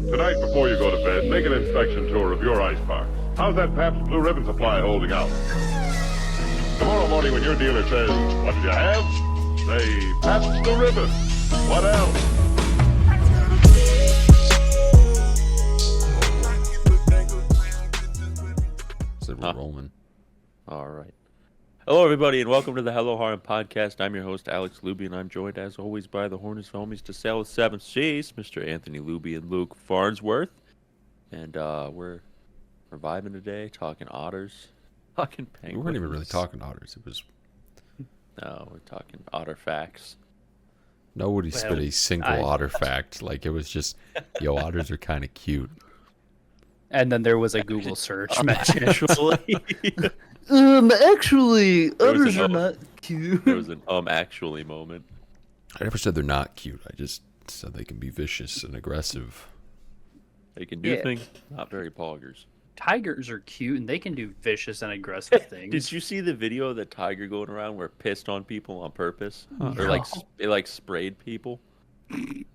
Tonight, before you go to bed, make an inspection tour of your ice box. How's that Pabst Blue Ribbon supply holding out? Tomorrow morning when your dealer says, "What did you have?" say, "Pabst Blue Ribbon." What else? Said we're rolling. All right. Hello, everybody, and welcome to the Hello Harem podcast. I'm your host, Alex Luby, and I'm joined, as always, by the Hornets homies to sail with seven seas, Mr. Anthony Luby and Luke Farnsworth. And we're vibing today, talking otters, talking penguins. We weren't even really talking otters. It was No, we're talking otter facts. nobody spit a single otter fact. Like it was just, yo, otters are kind of cute. And then there was a Google search mention. Actually, Actually, otters an are not cute. there was an actually moment. I never said they're not cute. I just said they can be vicious and aggressive. They can do things, not very poggers. Tigers are cute and they can do vicious and aggressive things. Did you see the video of that tiger going around where it pissed on people on purpose? Huh. Or like it like sprayed people?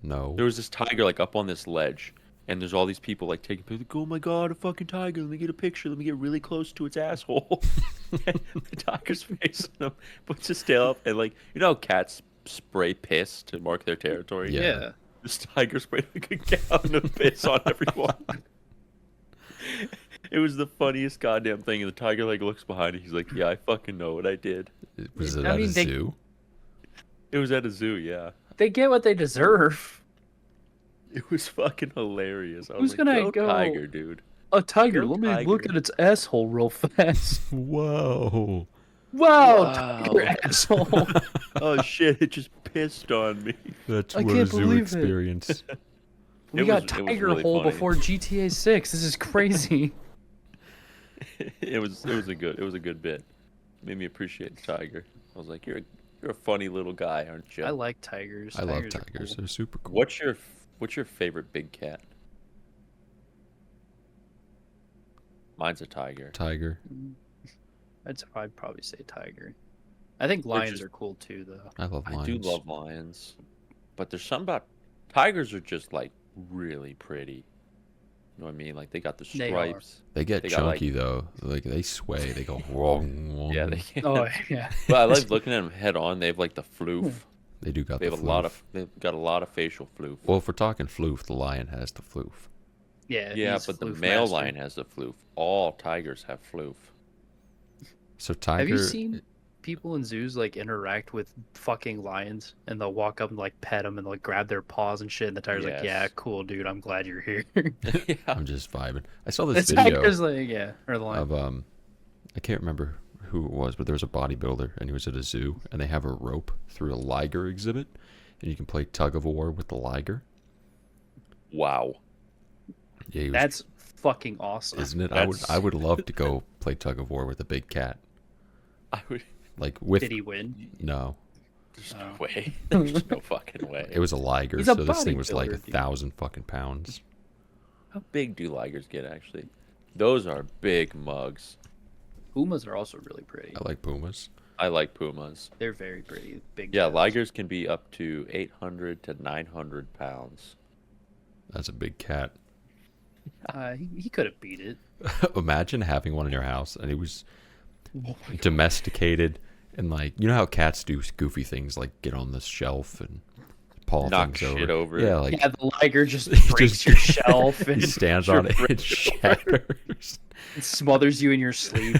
No. There was this tiger like up on this ledge, and there's all these people like taking pictures. Like, oh my god, a fucking tiger! Let me get a picture. Let me get really close to its asshole. And the tiger's facing them, puts his tail up, and like you know, how cats spray piss to mark their territory. Yeah. This tiger sprayed like a gallon of piss on everyone. It was the funniest goddamn thing, and the tiger like looks behind it. He's like, "Yeah, I fucking know what I did." Was it I at mean, a they- zoo? It was at a zoo, yeah. They get what they deserve. It was fucking hilarious. I was Who's like, gonna go go- tiger, dude? A tiger. Go Let me look tiger. at its asshole real fast. Whoa. Wow, Wow. tiger asshole. Oh shit! It just pissed on me. That's I what a can't zoo believe it. experience. We It got was tiger really hole funny. before GTA 6. This is crazy. It was a good bit. Made me appreciate the tiger. I was like, you're a funny little guy, aren't you? I like tigers. I love are tigers. cool. They're super cool. What's your favorite big cat? Mine's a tiger. Tiger. I'd probably say tiger. I think lions is- are cool too, though. I love I lions. do love lions, but there's something about tigers are just like really pretty. You know what I mean? Like they got the They are. stripes. They get They got, like- chunky though. Like they sway. They go wrong. Yeah, they can. Oh yeah. But I like looking at them head on. They have like the floof. They do got They the have a lot floof. of. They've got a lot of facial floof. Well, if we're talking floof, the lion has the floof. Yeah. Yeah, he's but the floof male master. lion has the floof. All tigers have floof. So tiger. Have you seen people in zoos like interact with fucking lions and they'll walk up and like pet them and like grab their paws and shit and the tiger's like, yeah, Yes. cool, dude, I'm glad you're here. Yeah. I'm just vibing. I saw the this video tiger's like, yeah, or the lion. of I can't remember who it was, but there was a bodybuilder and he was at a zoo and they have a rope through a liger exhibit and you can play tug of war with the liger. Wow. Yeah, he was, That's fucking awesome. isn't it? That's- I would love to go play tug of war with a big cat. I would. Like with Did he win? no, There's Oh. no way. There's no fucking way. it was a liger, He's a so this thing was like bodybuilder, dude. 1,000 fucking pounds. How big do ligers get actually? Those are big mugs. Pumas are also really pretty. I like pumas. I like pumas. They're very pretty. Big. Yeah, tails. ligers can be up to 800 to 900 pounds. That's a big cat. He could have beat it. Imagine having one in your house and it was domesticated and like you know how cats do goofy things like get on the shelf and paw Knock things shit over. Yeah, like Yeah, the liger just He breaks just- your shelf he and stands your on it and shatters. smothers you in your sleep.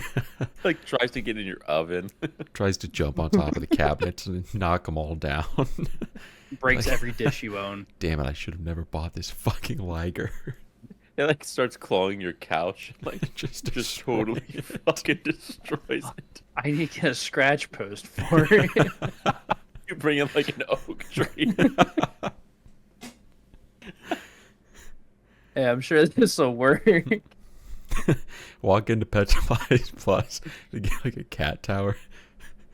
Like tries to get in your oven. Tries to jump on top of the cabinets and knock them all down. Breaks Like- every dish you own. Damn it! I should have never bought this fucking liger. It like starts clawing your couch. Like just just totally destroyed it. fucking destroys it. I need to get a scratch post for it. You bring in like an oak tree. Yeah, I'm sure this will work. Walk into Pet Supplies Plus to get like a cat tower.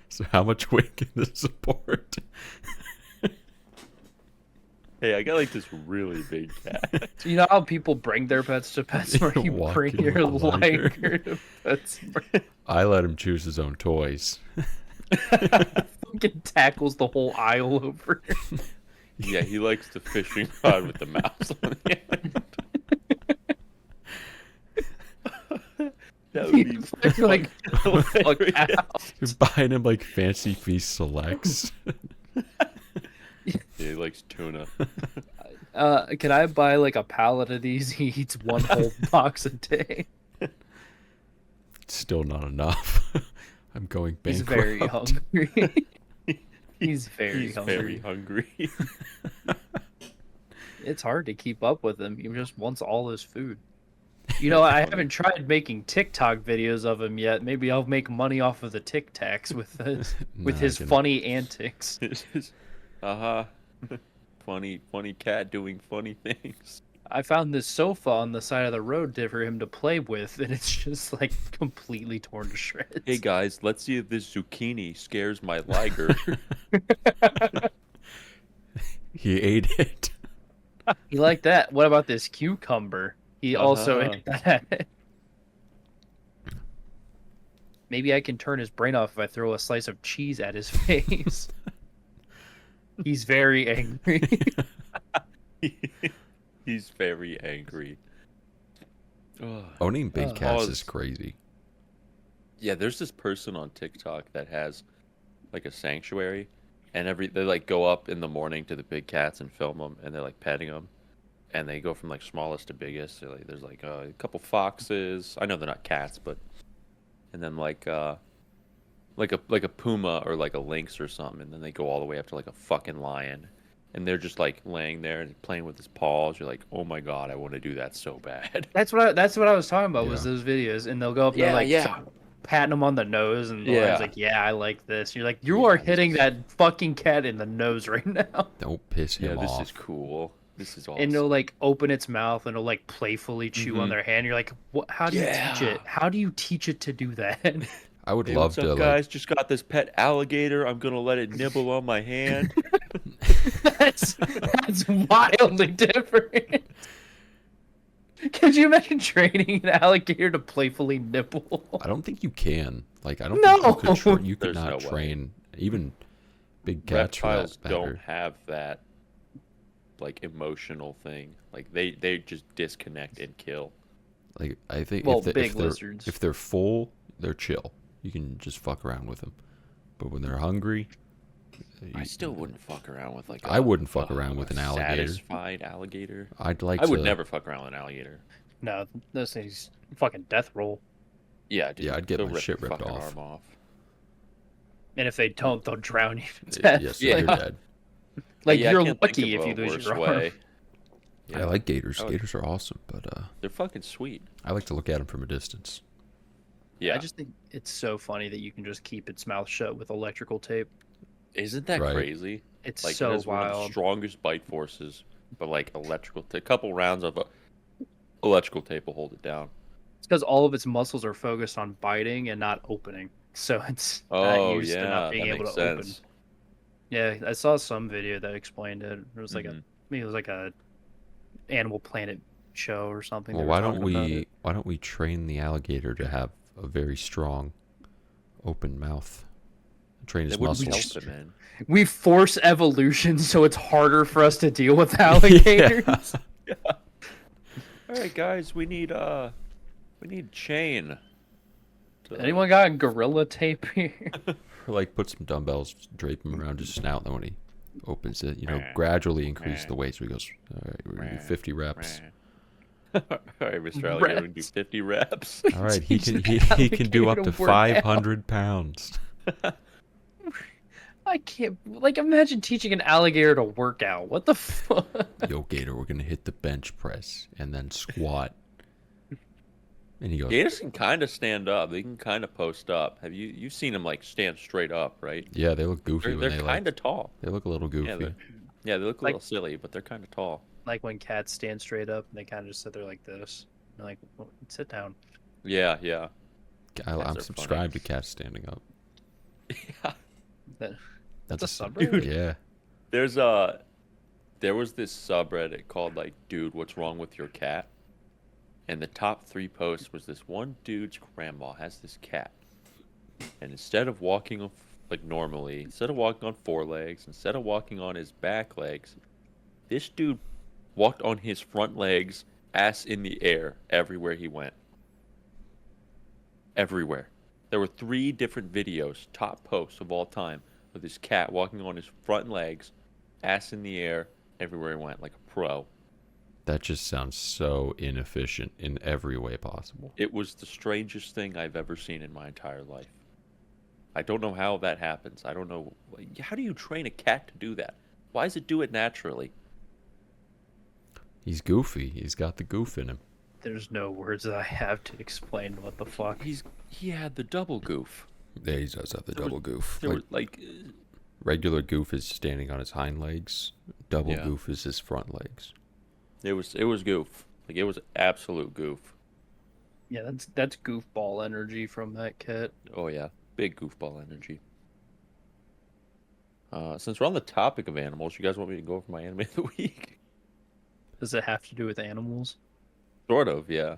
So how much weight can this support? Hey, I got like this really big cat. You know how people bring their pets to PetSmart? You Walk bring in your with a liger. liger to PetSmart. I let him choose his own toys. Fucking tackles the whole aisle over. Yeah, he likes the fishing rod with the mouse on the end. like, oh, fuck out. You're buying him like Fancy Feast Selects. Yeah, he likes tuna. Can I buy like a pallet of these? He eats one whole box a day. Still not enough. I'm going He's bankrupt. very hungry. He's very hungry. It's hard to keep up with him. He just wants all his food. You know, I haven't tried making TikTok videos of him yet. Maybe I'll make money off of the Tic Tacs with his funny antics. Funny cat doing funny things. I found this sofa on the side of the road for him to play with, and it's just like completely torn to shreds. Hey guys, let's see if this zucchini scares my liger. He ate it. He liked that. What about this cucumber? He also ate that. Maybe I can turn his brain off if I throw a slice of cheese at his face. He's very angry. He's very angry. Owning big cats is crazy. Yeah, there's this person on TikTok that has like a sanctuary, and they like go up in the morning to the big cats and film them, and they're like petting them, and they go from like smallest to biggest. So, like, there's like a couple foxes. I know they're not cats, but and then like a puma or like a lynx or something, and then they go all the way up to like a fucking lion. And they're just like laying there and playing with his paws. You're like, oh my god, I want to do that so bad. That's what I was talking about. Was those videos, and they'll go up there like patting him on the nose, and the lion's like, yeah, I like this. You're like, you are hitting that fucking cat in the nose right now. Don't piss him off. This is cool. This is awesome. And it'll like open its mouth and it'll like playfully chew on their hand. You're like, what? How do you teach it? How do you teach it to do that? I would Hey, love what's to. up, guys, just got this pet alligator. I'm gonna let it nibble on my hand. That's wildly different. Could you imagine training an alligator to playfully nibble? I don't think you can. Like, I don't No! think you could There's no not way. train even big cats for Reptiles that don't matter. have that like emotional thing. Like they just disconnect and kill. Like, I think Well, if big they're, lizards. if they're full, they're chill. You can just fuck around with them. But when they're hungry, I still wouldn't fuck around with like. I wouldn't fuck around with an alligator. Satisfied alligator. I would to. never fuck around with an alligator. No, those things fucking death roll. Yeah, dude, Yeah, I'd get they'll my rip shit your ripped fucking off. arm off. And if they don't, they'll drown you to death. Yes, Yeah. you're dead. Like, Yeah, I you're can't think lucky of if a you lose worse your way. arm. I like gators. Oh. Gators are awesome, but They're fucking sweet. I like to look at them from a distance. Yeah, I just think it's so funny that you can just keep its mouth shut with electrical tape. isn't that Right. crazy? It's Like so it has one of the wild. strongest bite forces, but like a couple rounds of electrical tape will hold it down. It's because all of its muscles are focused on biting and not opening. So it's not Oh used to yeah, not being that able makes to open. sense. Yeah, I saw some video that explained it. It was like Mhm. maybe it was like a Animal Planet show or something. Well, They were why don't talking about we it. why don't we train the alligator to have a very strong open mouth? Train his That wouldn't muscles. help it, man. We force evolution so it's harder for us to deal with alligators. All right, guys, we need chain. Anyone got gorilla tape here? Or like put some dumbbells, drape him around his snout, and then when he opens it, gradually increase the weight. So he goes, all right, we're gonna do 50 reps. All right, Mr. Alligator, we do 50 reps. All right, he can Teach he can do up to alligator to work out. 500 pounds. I can't. Like, imagine teaching an alligator to work out. What the fuck? Yo, Gator, we're gonna hit the bench press and then squat. And he goes, Gators can kind of stand up. They can kind of post up. You've seen them like stand straight up, right? yeah, they look goofy when They're they kind like. of tall. They look a little goofy. They look a Like- little silly, but they're kind of tall. Like when cats stand straight up and they kind of just sit there like this. They're like, well, sit down. Yeah. I'm funny. subscribed to cats standing up. Yeah. That's a s- subreddit? Yeah. There was this subreddit called like, dude, what's wrong with your cat? And the top 3 posts was this one dude's grandma has this cat, and instead of walking on like normally, instead of walking on 4 legs, instead of walking on his back legs, this dude walked on his front legs, ass in the air everywhere he went. everywhere. There were 3 different videos, top posts of all time, of this cat walking on his front legs, ass in the air, everywhere he went, like a pro. That just sounds so inefficient in every way possible. It was the strangest thing I've ever seen in my entire life. I don't know how that happens. I don't know. How do you train a cat to do that? Why does it do it naturally? He's goofy. He's got the goof in him. There's no words that I have to explain what the fuck. He had the double goof. Yeah, he does have the double goof. There were Regular goof is standing on his hind legs. Double Yeah. goof is his front legs. it was goof. Like it was absolute goof. Yeah, that's goofball energy from that cat. Oh yeah, big goofball energy. Since we're on the topic of animals, you guys want me to go over my anime of the week? Does it have to do with animals? Sort of, yeah.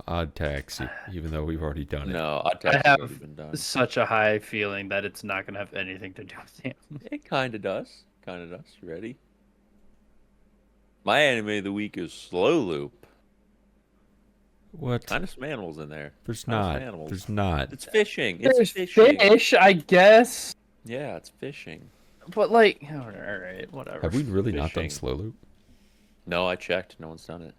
Odd Taxi, even though we've already done it. No, I've have already been done. Such a high feeling that it's not going to have anything to do with animals. It kind of does. Kind of does. You ready? My anime of the week is Slow Loop. What? Kind of some animals in there. There's Kinda some not. animals. There's not. It's fishing. It's There's fishing. fish, I guess. Yeah, it's fishing. But like, all right, whatever. Have we really not done Fishing. Slow Loop? No, I checked. No one's done it.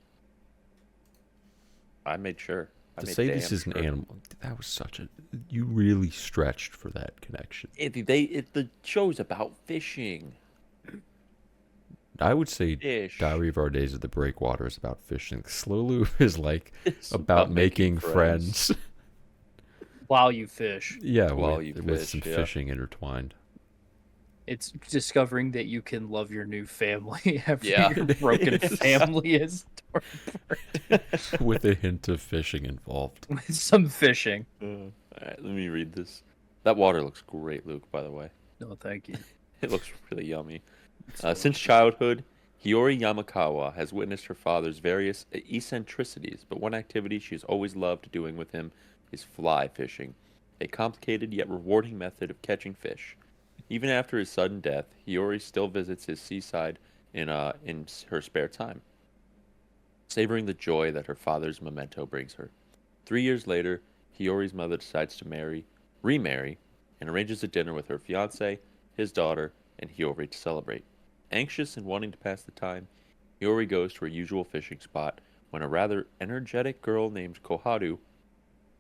I made sure. To say this is an animal, that was such a... You really stretched for that connection. The show's about fishing. I would say Fish. Diary of Our Days at the Breakwater is about fishing. Slow Loop is like It's about making friends. While you fish, Yeah, While with, you with fish, some yeah. fishing intertwined. it's discovering that you can love your new family after Yeah. your broken It is. family is torn apart. With a hint of fishing involved. With some fishing. All right, let me read this. That water looks great, Luke, by the way. No, thank you. It looks really yummy. Since childhood, Hiyori Yamakawa has witnessed her father's various eccentricities, but one activity she has always loved doing with him is fly fishing, a complicated yet rewarding method of catching fish. Even after his sudden death, Hiyori still visits his seaside in her spare time, savoring the joy that her father's memento brings her. 3 years later, Hiyori's mother decides to remarry, and arranges a dinner with her fiancé, his daughter, and Hiyori to celebrate. Anxious and wanting to pass the time, Hiyori goes to her usual fishing spot when a rather energetic girl named Koharu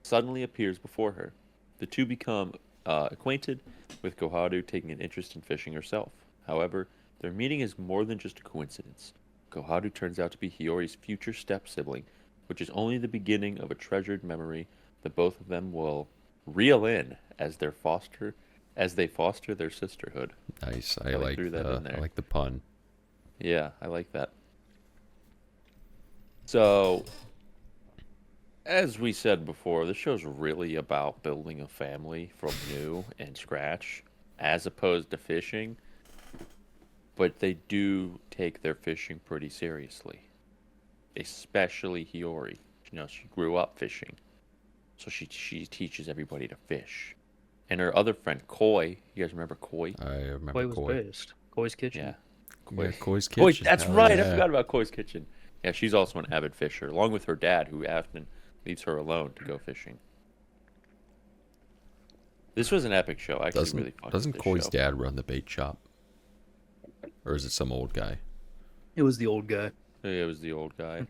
suddenly appears before her. The two become acquainted, with Koharu taking an interest in fishing herself. However, their meeting is more than just a coincidence. Koharu turns out to be Hiyori's future step-sibling, which is only the beginning of a treasured memory that both of them will reel in as they foster their sisterhood. Nice. I threw that in I there. like the pun. Yeah, I like that. So, as we said before, this show's really about building a family from new and scratch, as opposed to fishing. But they do take their fishing pretty seriously, especially Hiyori. You know, she grew up fishing, so she teaches everybody to fish. And her other friend, Koi, you guys remember Koi? I remember Koi was Koi. based. Koi's Kitchen. Yeah. Yeah, Koi's Koi, Kitchen. that's Hell right. yeah. I forgot about Koi's Kitchen. Yeah, she's also an avid fisher, along with her dad, who often leaves her alone to go fishing. This was an epic show. I actually really fucked Doesn't with this Koi's show. dad run the bait shop? Or is it some old guy? It was the old guy. It was the old guy.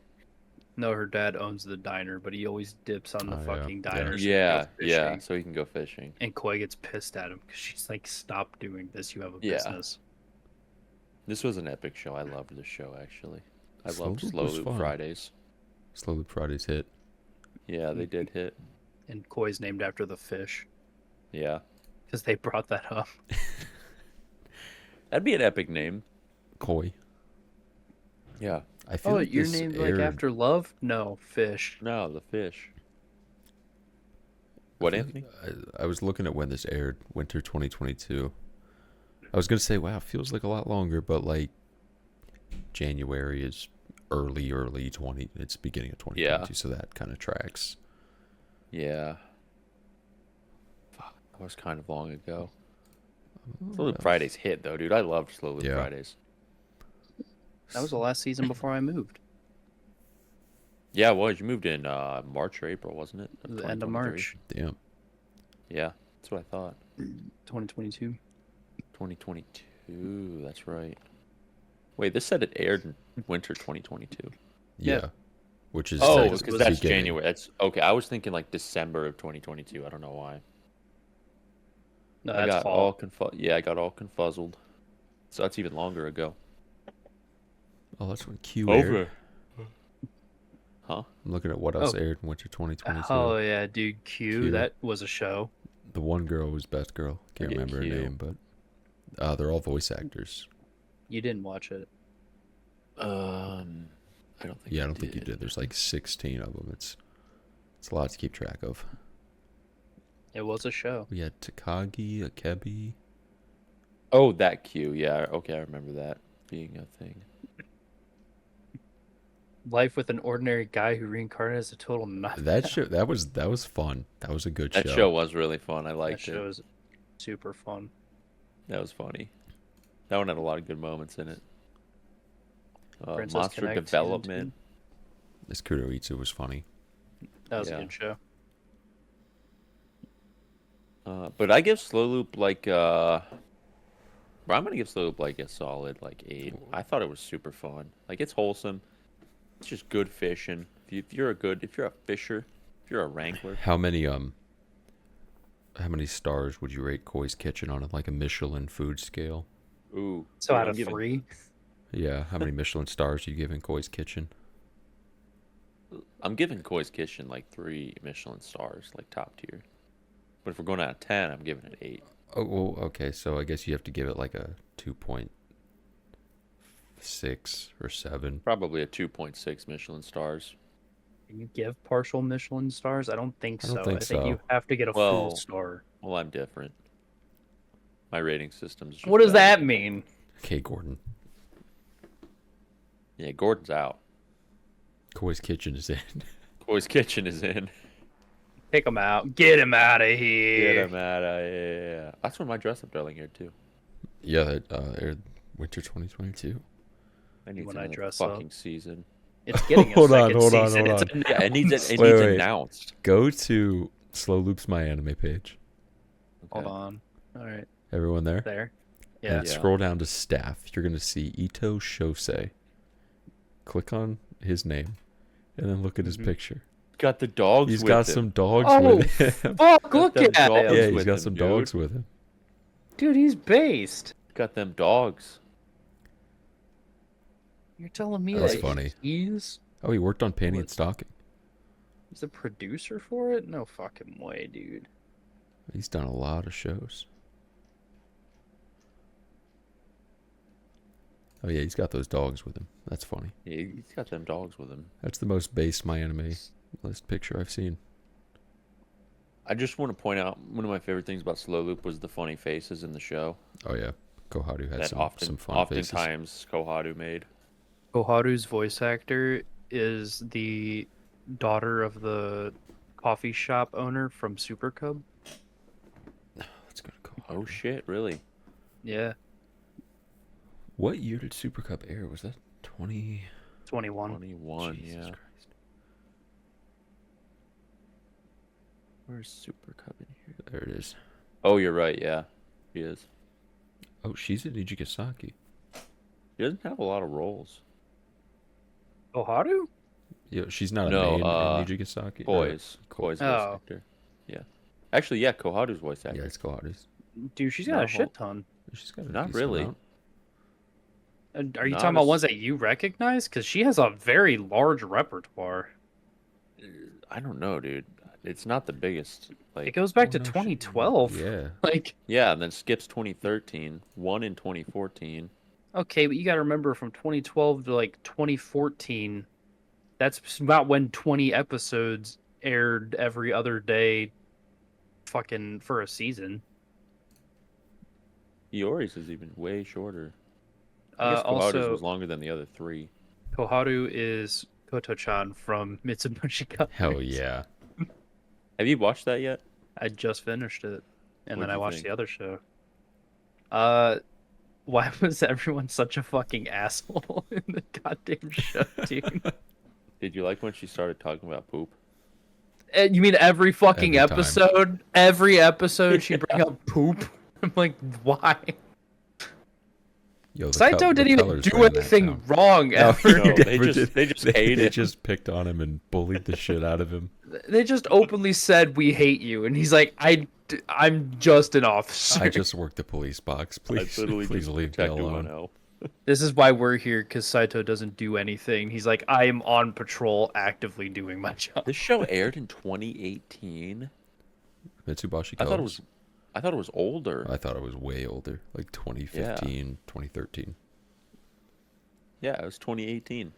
No, her dad owns the diner, but he always dips on the Oh, yeah. fucking Yeah. diner. so he Yeah, goes yeah. fishing. So he can go fishing. And Koi gets pissed at him because she's like, "Stop doing this. You have a Yeah. business." This was an epic show. I loved this show actually. I Slow loved Loop Slow was Loop fun. Fridays. Slow Loop Fridays hit. Yeah, they did hit. And Koi's named after the fish Yeah, because they brought that up. that'd be an epic name. Koi. Yeah. I feel Oh, like you're this named aired... like after love? No, fish. No, the fish. What, Anthony? I was looking at when this aired, winter 2022. I was gonna say, wow, it feels like a lot longer, but like January is early 20. It's beginning of 2022, so that kind of tracks. Yeah. Fuck, that was kind of long ago. Slow Loop Fridays hit though, dude. I loved Slow Loop Yeah. Fridays. That was the last season before I moved. Yeah, it was. You moved in March or April, wasn't it? The end of 2023? March, Damn. Yeah, that's what I thought. 2022. 2022. That's right. Wait, this said it aired in winter 2022. Yeah. Yeah. Which is Oh, like because that's beginning. January. That's okay. I was thinking like December of 2022. I don't know why. No, I that's got fall. all Yeah, I got all confuzzled. So that's even longer ago. Oh, that's when Q aired. Huh? I'm looking at what else Oh. aired in winter 2022. Oh yeah, dude. Q. That was a show. The one girl was Best Girl. Can't Yeah, remember Q. her name, but they're all voice actors. You didn't watch it. I don't think. Yeah, I don't think you did. There's like 16 of them. It's a lot to keep track of. It was a show. We had Takagi, Akebi. Oh, that Q. Yeah. Okay, I remember that being a thing. Life with an ordinary guy who reincarnated as a total nut. That show that was fun. That was a good That show was really fun. I That liked show it. is super fun. That was funny. That one had a lot of good moments in it. Princess Monster Connect season Development. This Kuroitsu was funny. That was Yeah. a good show. But I give Slow Loop like I'm gonna give Slow Loop like a solid like 8. I thought it was super fun. Like it's wholesome. It's just good fishing. If you're a fisher, if you're a wrangler. How many stars would you rate Koi's Kitchen on like a Michelin food scale? Ooh. So dude, out I'm of giving- 3, Yeah, how many Michelin stars are you giving Koi's Kitchen? I'm giving Koi's Kitchen like 3 Michelin stars, like top tier. But if we're going out of 10, I'm giving it 8. Oh, well, okay, so I guess you have to give it like a 2.6 or 7. Probably a 2.6 Michelin stars. can you give partial Michelin stars? I don't think I so. don't think I think you so. have to get a Well, full star. Well, I'm different. My rating system's just What does better. that mean? Okay, Gordon. Yeah, Gordon's out. Koi's Kitchen is in. Koi's Kitchen is in. Pick him out. Get him out of here. Get him out of here. That's when my dress up darling aired too. Yeah, that aired winter 2022. I need When I another dress fucking up. season. It's getting a Hold on, second hold on, season. hold It's on. Yeah, it needs Wait. announced. Go to Slow Loops My Anime page. Hold Okay. on. All right. Everyone there? There. And Yeah. Yeah. scroll down to staff. You're going to see Ito Shosei. Click on his name and then look at his Mhm. picture. Got the dogs. He's with got him. some dogs Oh, with him. fuck, look them at dogs. him. Yeah, he's with got him, some dude. dogs with him. Dude, he's based. Got them dogs. You're telling me That's that funny. he's Oh, he worked on Panty and Stocking. the producer for it? No fucking way, dude. He's done a lot of shows. Oh yeah, he's got those dogs with him. That's funny. Yeah, he's got them dogs with him. That's the most based My Anime list picture I've seen. I just want to point out one of my favorite things about Slow Loop was the funny faces in the show Oh yeah, Koharu had that some fun faces. oftentimes Koharu made. Koharu's voice actor is the daughter of the coffee shop owner from Super Cub. Let's go to Koharu. Oh shit, really? Yeah, What year did Super Cup air? Was that 20? 21. 21, Jesus yeah. Christ. Where's Super Cup in here? There it is. Oh, you're right, yeah. He is. Oh, she's at Ijigasaki. He doesn't have a lot of roles. Koharu? Yeah, she's not a No, main in Ijigasaki. Koi's voice Oh. actor. Yeah. Actually, yeah, Koharu's voice actor. Yeah, it's Koharu's. Dude, she's got No. a shit ton. She's got a Not decent really. amount. Are you Not talking about as- ones that you recognize? Because she has a very large repertoire. I don't know, dude. It's not the biggest. Like, It goes back to Oh, no, she- 2012. Yeah. Like, yeah, and then skips 2013, one in 2014. okay, but you got to remember from 2012 to like 2014, that's about when 20 episodes aired every other day fucking for a season. Iori's is even way shorter. I guess Koharu's Also, was longer than the other 3. Koharu is Koto-chan from Mitsubishi Cup. Hell yeah. Have you watched that yet? I just finished it, and What'd then I you watched think? the other show. Why was everyone such a fucking asshole in the goddamn show, dude? Did you like when she started talking about poop? You mean every fucking Every time. episode? Every episode she'd bring up poop. I'm like, why? Yo, Saito didn't even colors do ran that anything town. wrong No, ever. No, they never just- they just they, hate they him. just picked on him and bullied the shit out of him. They just openly said we hate you, and he's like, I'm just an officer. I just worked the police box. Please, I literally please just leave me protected alone. 1-0. This is why we're here, because Saito doesn't do anything. He's like, I am on patrol, actively doing my job. This show aired in 2018. Mitsubishi I colors. thought it was older. I thought it was way older, like 2015, 2013. Yeah, it was 2018.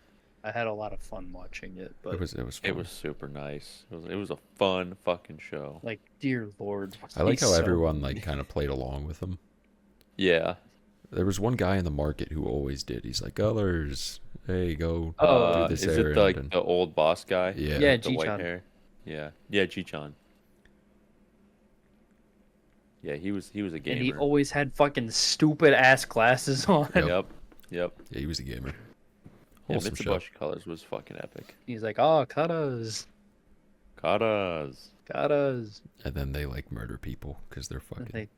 I had a lot of fun watching it, but It was fun. It was super nice. It was a fun fucking show. like, dear lord. I like he's how so everyone funny. like kind of played along with him. Yeah. There was one guy in the market who always did. He's like, "Colors, hey, go Oh, do this is errand." it like and- the old boss guy? Yeah. Yeah, The white Ji-chan. hair. Yeah. Yeah, Ji-chan. Yeah, he was a gamer. And he always had fucking stupid ass glasses on. Yep. Yep. Yeah, he was a gamer. Yeah, Wholesome show. Mitsubishi Colors was fucking epic. He's like, oh, katas, Katas. katas. And then they like murder people because they're fucking They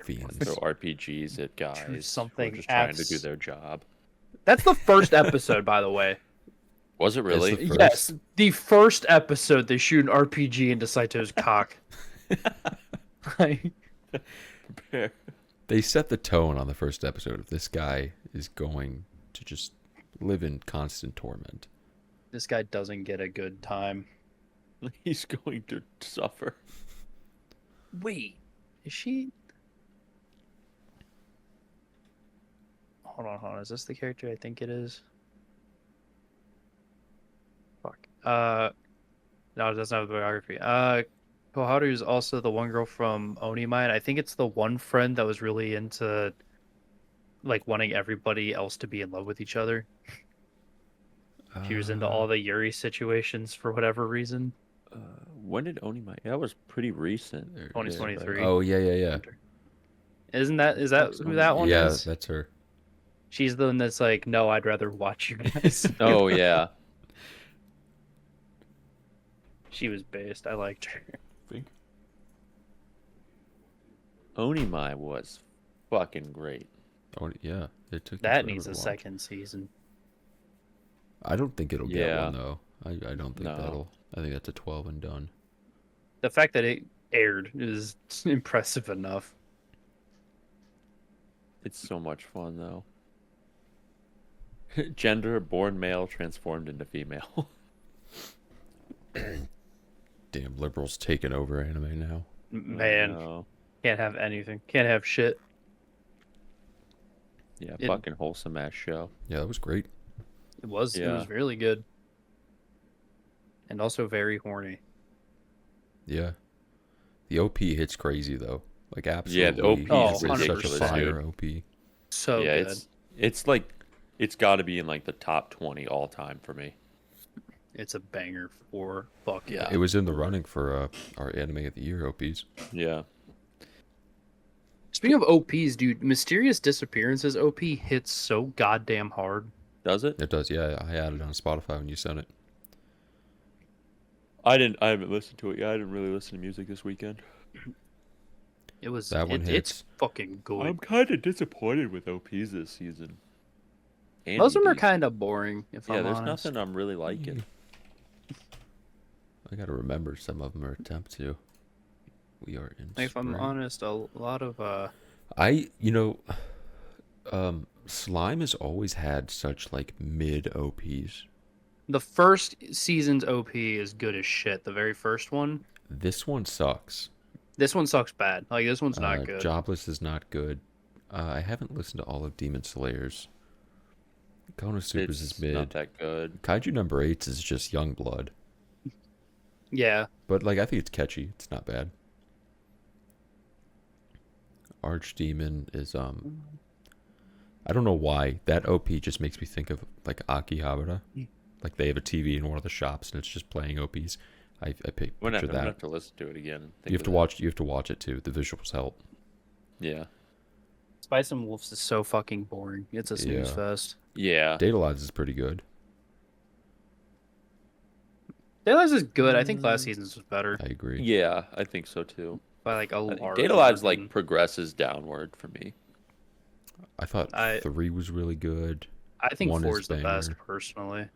fiends. Throw RPGs at guys who are something just trying to do their job. That's the first episode, by the way. Was it really? the- First? Yes, the first episode they shoot an RPG into Saito's cock. Like, They set the tone on the first episode of this guy is going to just live in constant torment. this guy doesn't get a good time. He's going to suffer. Wait, is she? Hold on. Is this the character I think it is? Fuck. No, that's not the biography. Koharu is also the one girl from Onimine. I think it's the one friend that was really into, like, wanting everybody else to be in love with each other. She was into all the Yuri situations for whatever reason. When did Onimai? That was pretty recent. 2023. Oh yeah. Is that who that one Yeah, is? that's her. She's the one that's like, no, I'd rather watch you guys. Oh yeah. She was based. I liked her. Onimai was fucking great. Oh yeah, it took. That forever needs to a watch. second season. I don't think it'll get Yeah. one though. I don't think No. that'll. I think that's a 12 and done. The fact that it aired is impressive enough. It's so much fun though. Gender born male transformed into female. Damn, liberals taking over anime now. Man, No. can't have anything. Can't have shit. Yeah, It- fucking wholesome ass show. Yeah, that was great. It was Yeah. really good. And also very horny. Yeah, the OP hits crazy though. Like absolutely. Yeah, the OP is it's such a ridiculous, fire dude. OP. So Yeah, good. it's like it's got to be in like the top 20 all time for me. It's a banger for fuck yeah. It was in the running for our anime of the year OPs. Yeah. Speaking of OPs, dude, Mysterious Disappearances OP hits so goddamn hard. Does it? It does. Yeah, I had it on Spotify when you sent it. I haven't listened to it yet. I didn't really listen to music this weekend. It was That one it's hits. fucking good. I'm kind of disappointed with OPs this season. And Most of them are EDs. kind of boring, if Yeah, I'm there's honest. nothing I'm really liking. I gotta remember some of them are attempt to. We are in. If I'm spring. honest, a lot of Slime has always had such like mid OPs. the first season's OP is good as shit. The very first one. This one sucks. This one sucks bad. Like this one's not good. Jobless is not good. I haven't listened to all of Demon Slayer's. Konosuba's It's is mid. not that good. Kaiju number 8 is just young blood. Yeah. But like I think it's catchy. It's not bad. Archdemon is I don't know why that OP just makes me think of like Akihabara. Like they have a TV in one of the shops and it's just playing OPs. I picture I'm gonna that. have to listen to it again. and think You have of to that. watch. You have to watch it too. The visuals help. Yeah. Spice and Wolves is so fucking boring. It's a snooze Yeah. fest. Yeah. Data Lives is pretty good. Date Lives is good. I think last season's was better I agree. Yeah, I think so too. by like a I think large Data Lives margin. like progresses downward for me. I thought I- 3 was really good. I think 1 4 is is the best banger. personally.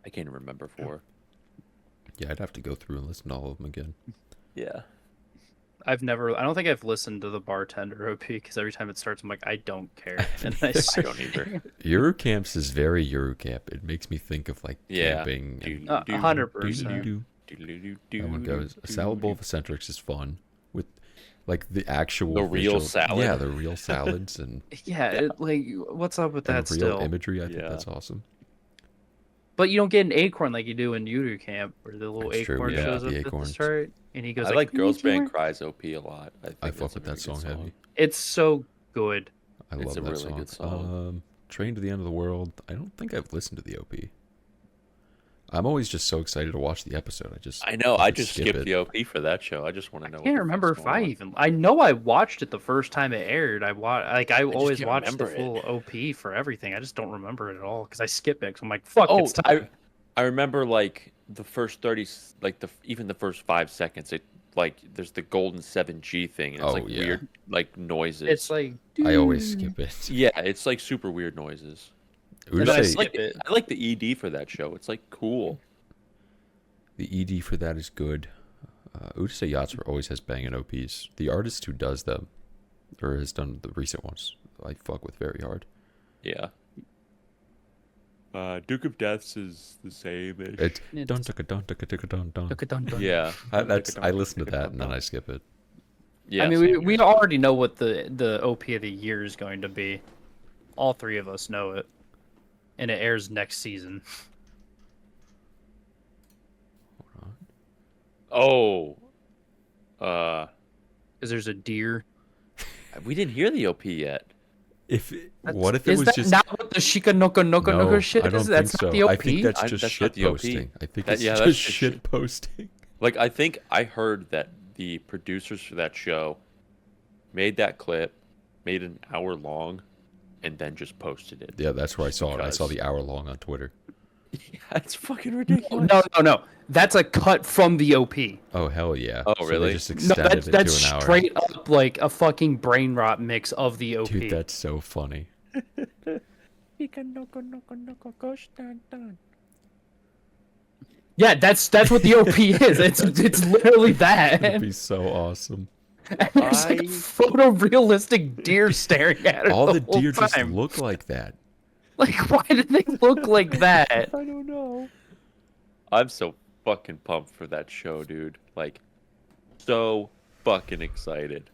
I can't even remember 4. Yeah, I'd have to go through and listen to all of them again. Yeah. I don't think I've listened to the Bartender OP because every time it starts, I'm like, I don't care, and I I don't either. Eurocamps is very Eurocamp. It makes me think of like Yeah. camping. And 100%. that one goes. A salad bowl of eccentrics is fun with like the actual The real visual- salad. Yeah, the real salads and, Yeah, like what's up with and that real still? imagery. I think Yeah. that's awesome. But you don't get an acorn like you do in Yudu Camp, where the little That's true, acorn yeah, shows the up at the acorns. start, and he goes I like Girls "Konnichiwa." Band Cries OP a lot. I, think I that's fuck a with very that song good heavy. It's so good. I It's love a that really song. good song. Train to the End of the World. I don't think I've listened to the OP. I'm always just so excited to watch the episode. I know. fucking I just skip skipped it. the OP for that show. I just want to know. I can't remember if I know I watched it the first time it aired. I always can't watch the remember it. full OP for everything. I just don't remember it at all because I skip it. So I'm like, fuck, Oh, it's time. I remember like the first 30, like even the first 5 seconds. It like there's the golden 7G thing, and it's Oh, like yeah. weird like noises. It's like I always skip it. yeah, it's like super weird noises. Would And I you say skip it. I like the ED for that show. It's like cool. the ED for that is good. Udase Yatsura always has banging OPs. The artist who does them, or has done the recent ones, I fuck with very hard. Yeah. Duke of Deaths is the same. It's It's- dun tucka dun tucka tucka dun dun. Yeah. I listen to that and then I skip it. Yeah. I mean, same we here. already know what the OP of the year is going to be. All three of us know it, and it airs next season. Oh. Because there's a deer. We didn't hear the OP yet. What if it is was that just not what the Shika Noka Noka no? Noka shit I don't is? think That's so. not the OP. I think that's just that's shit not the OP. posting. I think That- it's yeah, that's just just shit shit. posting. Like I think I heard that the producers for that show made that clip, made an hour long, and then just posted it. Yeah, that's where I saw it. I saw Because- the hour long on Twitter. Yeah, it's fucking ridiculous. No. That's a cut from the OP. Oh hell yeah! Oh, So really? they just No, extended that's it to an hour. straight up like a fucking brain rot mix of the OP. Dude, that's so funny. Yeah, that's what the OP is. It's literally That'd that. be so awesome. And there's like a photorealistic deer staring at it. All the whole deer just time. look like that. Like, why did they look like that? I don't know. I'm so fucking pumped for that show, dude. Like, so fucking excited.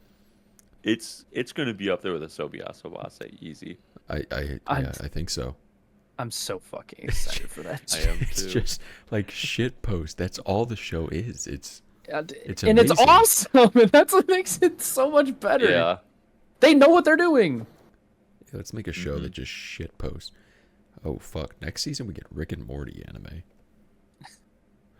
It's gonna be up there with a Sobiasobase, easy. I think so. I'm so fucking excited for that. I am It's too. just like shit post. That's all the show is. It's And amazing. it's awesome. And that's what makes it so much better. Yeah. They know what they're doing. Let's make a show that just shit posts. Oh fuck! Next season we get Rick and Morty anime.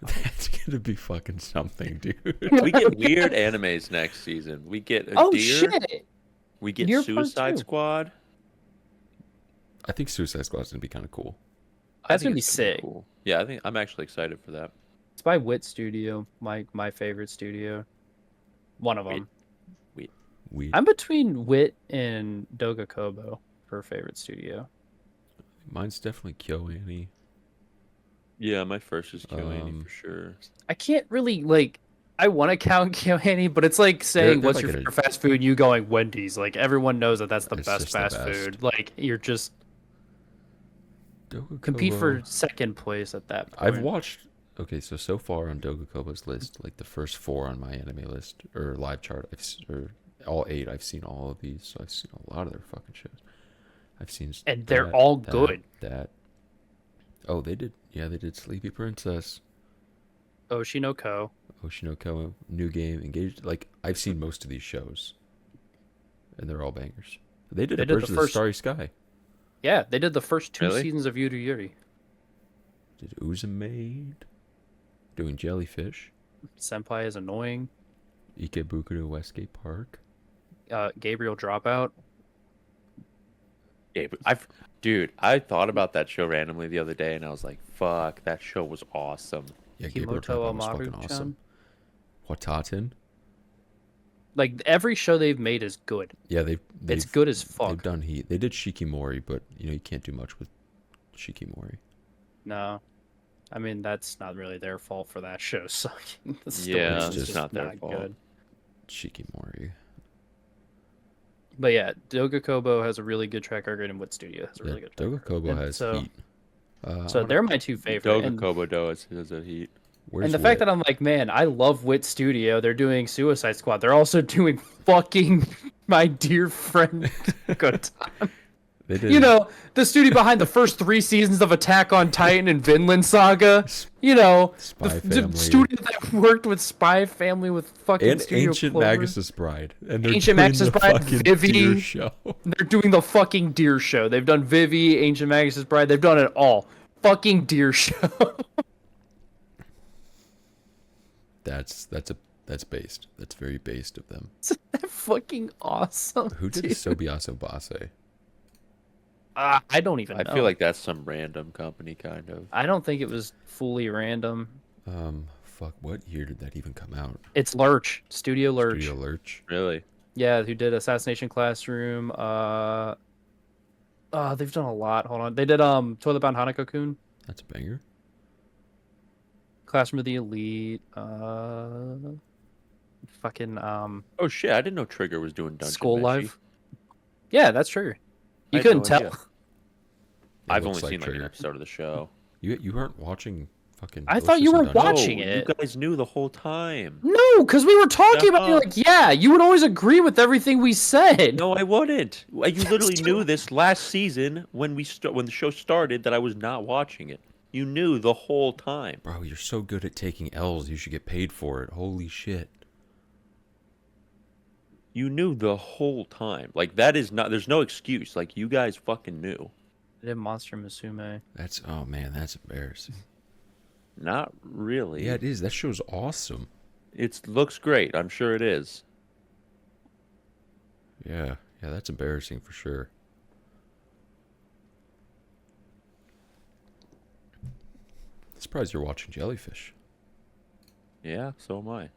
That's gonna be fucking something, dude. We get weird animes next season. We get a Oh deer. shit! We get Deer Part Suicide 2. Squad. I think Suicide Squad's gonna be kind of cool. I That's think gonna be it's sick. Cool. Yeah, I think I'm actually excited for that. It's by Wit Studio, my favorite studio. One of Wait. them. We I'm between Wit and Doga Kobo for favorite studio. mine's definitely KyoAni. Yeah, my first is KyoAni Um, for sure. I can't really like. I want to count KyoAni, but it's like saying, they're "What's like your a- favorite fast food?" And you going Wendy's. Like everyone knows that that's the It's best just the fast best. food. Like you're just Doga compete Kobo. for second place at that point. I've watched. Okay, so far on Doga Kobo's list, like the first 4 on my anime list or live chart, or all 8. I've seen all of these, so I've seen a lot of their fucking shows. I've seen, And they're all that, good. That. Oh, they did. Yeah, they did Sleepy Princess, Oshinoko. Oshinoko, New Game, Engaged. Like I've seen most of these shows, and they're all bangers. They did They a did Bridge the of the first- Starry Sky. Yeah, they did the first 2 Really? seasons of Yuri Yuri. Did Uzumade doing Jellyfish? Senpai is annoying. Ikebukuro Westgate Park. Gabriel Dropout. Yeah, but I thought about that show randomly the other day, and I was like, "Fuck, that show was awesome." Yeah, Gabriel Himoto Dragon was fucking Amaru-chan. awesome. Wataten? Like every show they've made is good. Yeah, they've It's good as They've fuck. done Heat. They did Shikimori, but you can't do much with Shikimori. No, I mean that's not really their fault for that show sucking. The Yeah, story's it's just just not their fault. good. Shikimori. But yeah, Doga Kobo has a really good track record, and Wit Studio has a really Yeah, good track Doga record. Kobo And has so, Heat. So they're my two favorite. Doga And, Kobodo is a Heat. Where's and the fact Wit? that I'm like, man, I love Wit Studio. They're doing Suicide Squad. They're also doing fucking My Dear Friend Good Time. They did. You know, the studio behind the first 3 seasons of Attack on Titan and Vinland Saga. You know, Spy the Family. studio that worked with Spy Family with fucking And Studio Ancient Clover. Magus' Bride. And they're Ancient doing Magus' the Bride, fucking Vivi. Deer show. They're doing the fucking Deer Show. They've done Vivi, Ancient Magus' Bride. They've done it all. Fucking Deer Show. That's based. That's very based of them. Fucking awesome. Who did dude. Sobiaso Base? I don't even I know. feel like that's some random company, kind of. I don't think it was fully random. Fuck, what year did that even come out? It's Lurch, Studio Lurch. Studio Lurch. Really? Yeah, who did Assassination Classroom. They've done a lot. Hold on. They did Toilet Bound Hanako-kun, That's a banger. Classroom of the Elite, fucking Oh shit! I didn't know Trigger was doing Dungeon School Meshi. Live. Yeah, that's true. I You had couldn't no tell. idea. I've looks only like seen like an Trigger. episode of the show. You weren't watching fucking. I thought you Ghostbusters were Dungeons? watching No, it. You guys knew the whole time. No, because we were talking about it. You're No. like, yeah, you would always agree with everything we said. No, I wouldn't. You literally knew this last season when when the show started that I was not watching it. You knew the whole time. Bro, you're so good at taking L's. You should get paid for it. Holy shit. You knew the whole time. Like that is not. There's no excuse. Like you guys fucking knew. I did Monster Musume. That's oh man, that's embarrassing. Not really. Yeah, it is. That show's awesome. It looks great. I'm sure it is. Yeah, that's embarrassing for sure. Surprised you're watching Jellyfish Yeah, so am I.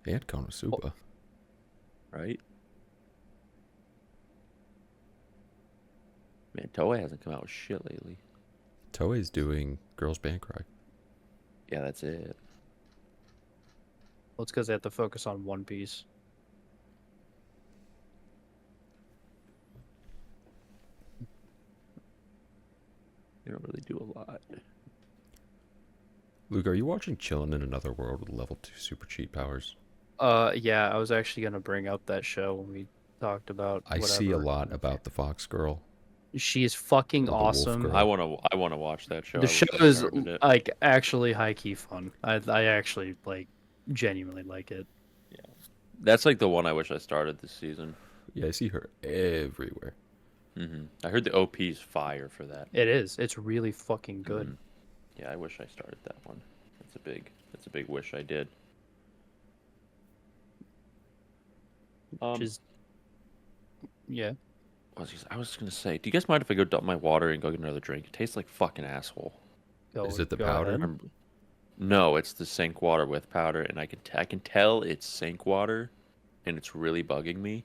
and Konosuba. Right? Man, Toei hasn't come out with shit lately. Toei's doing Girls Band Cry. Yeah, that's it. Well, it's because they have to focus on One Piece. They don't really do a lot. Luke, are you watching Chillin' in Another World with level 2 super cheat powers? Yeah, I was actually gonna bring up that show when we talked about. I see a whatever. lot about the Fox girl. She is fucking The wolf awesome. girl. I wanna watch that show. The I show wish I is started it. like actually high key fun. I actually like genuinely like it. That's like the one I wish I started this season. Yeah, I see her everywhere. I heard the OP's fire for that. It is. It's really fucking good. Mhm. Yeah, I wish I started that one. That's a big wish I did. Which is, yeah. I was gonna say, do you guys mind if I go dump my water and go get another drink? It tastes like fucking asshole. Is it the go powder? ahead. No, it's the sink water with powder, and I can tell it's sink water, and it's really bugging me.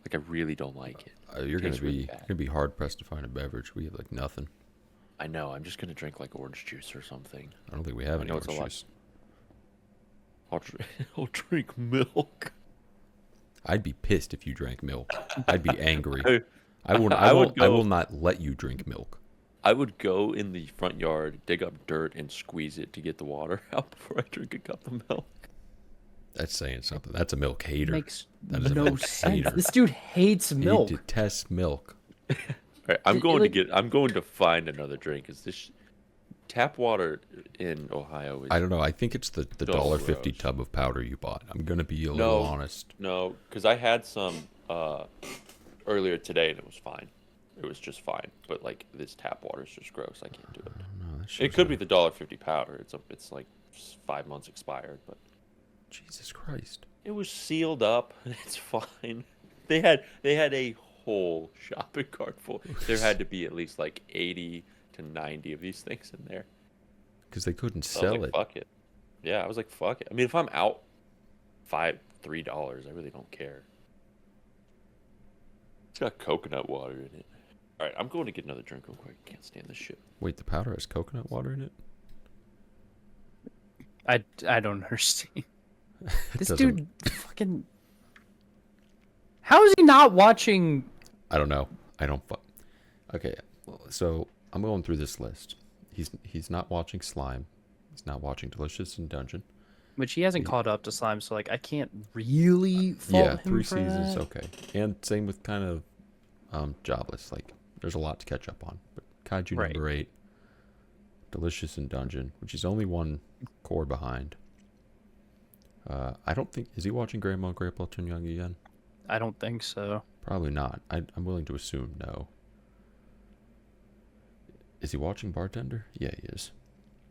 Like I really don't like it. You're Tastes really bad. gonna be hard pressed to find a beverage. We have like nothing. I know. I'm just gonna drink like orange juice or something. I don't think we have I any know it's a orange lot. juice. I'll drink milk. I'd be pissed if you drank milk. I'd be angry. I I would will go- not let you drink milk. I would go in the front yard, dig up dirt, and squeeze it to get the water out before I drink a cup of milk. That's saying something. That's a milk hater. Makes That is a no milk sense. hater. This dude hates milk. He detests milk. All right, I'm Did- going like- I'm going to find another drink. Is this tap water in Ohio? Is I don't know. I think it's the So $1.50 gross. tub of powder you bought. I'm gonna be a little No. honest. No, because I had some earlier today and it was fine. It was just fine. But like this tap water is just gross. I can't do it. No, that It shit's could be not- the $1.50 powder. It's like 5 months expired, but Jesus Christ. it was sealed up. It's fine. They had a whole shopping cart full. There had to be at least like 80 to 90 of these things in there. Because they couldn't So I was sell like, it. fuck it. Yeah, I was like, fuck it. I mean, if I'm out $3, I really don't care. It's got coconut water in it. All right, I'm going to get another drink real quick. Can't stand this shit. Wait, the powder has coconut water in it? I don't understand. It This doesn't- dude fucking. How is he not watching? I don't know. I don't. Okay, so I'm going through this list. He's not watching Slime. He's not watching Delicious in Dungeon. Which he hasn't caught up to Slime, so like I can't really fault Yeah, him 3 for seasons, that. okay. And same with kind of Jobless. Like, there's a lot to catch up on. But Kaiju Right. number 8, Delicious in Dungeon, which is only one core behind. I don't think, is he watching Grandma and Grandpa Turn Young again? I don't think so. Probably not. I'm willing to assume no. Is he watching Bartender? Yeah, he is.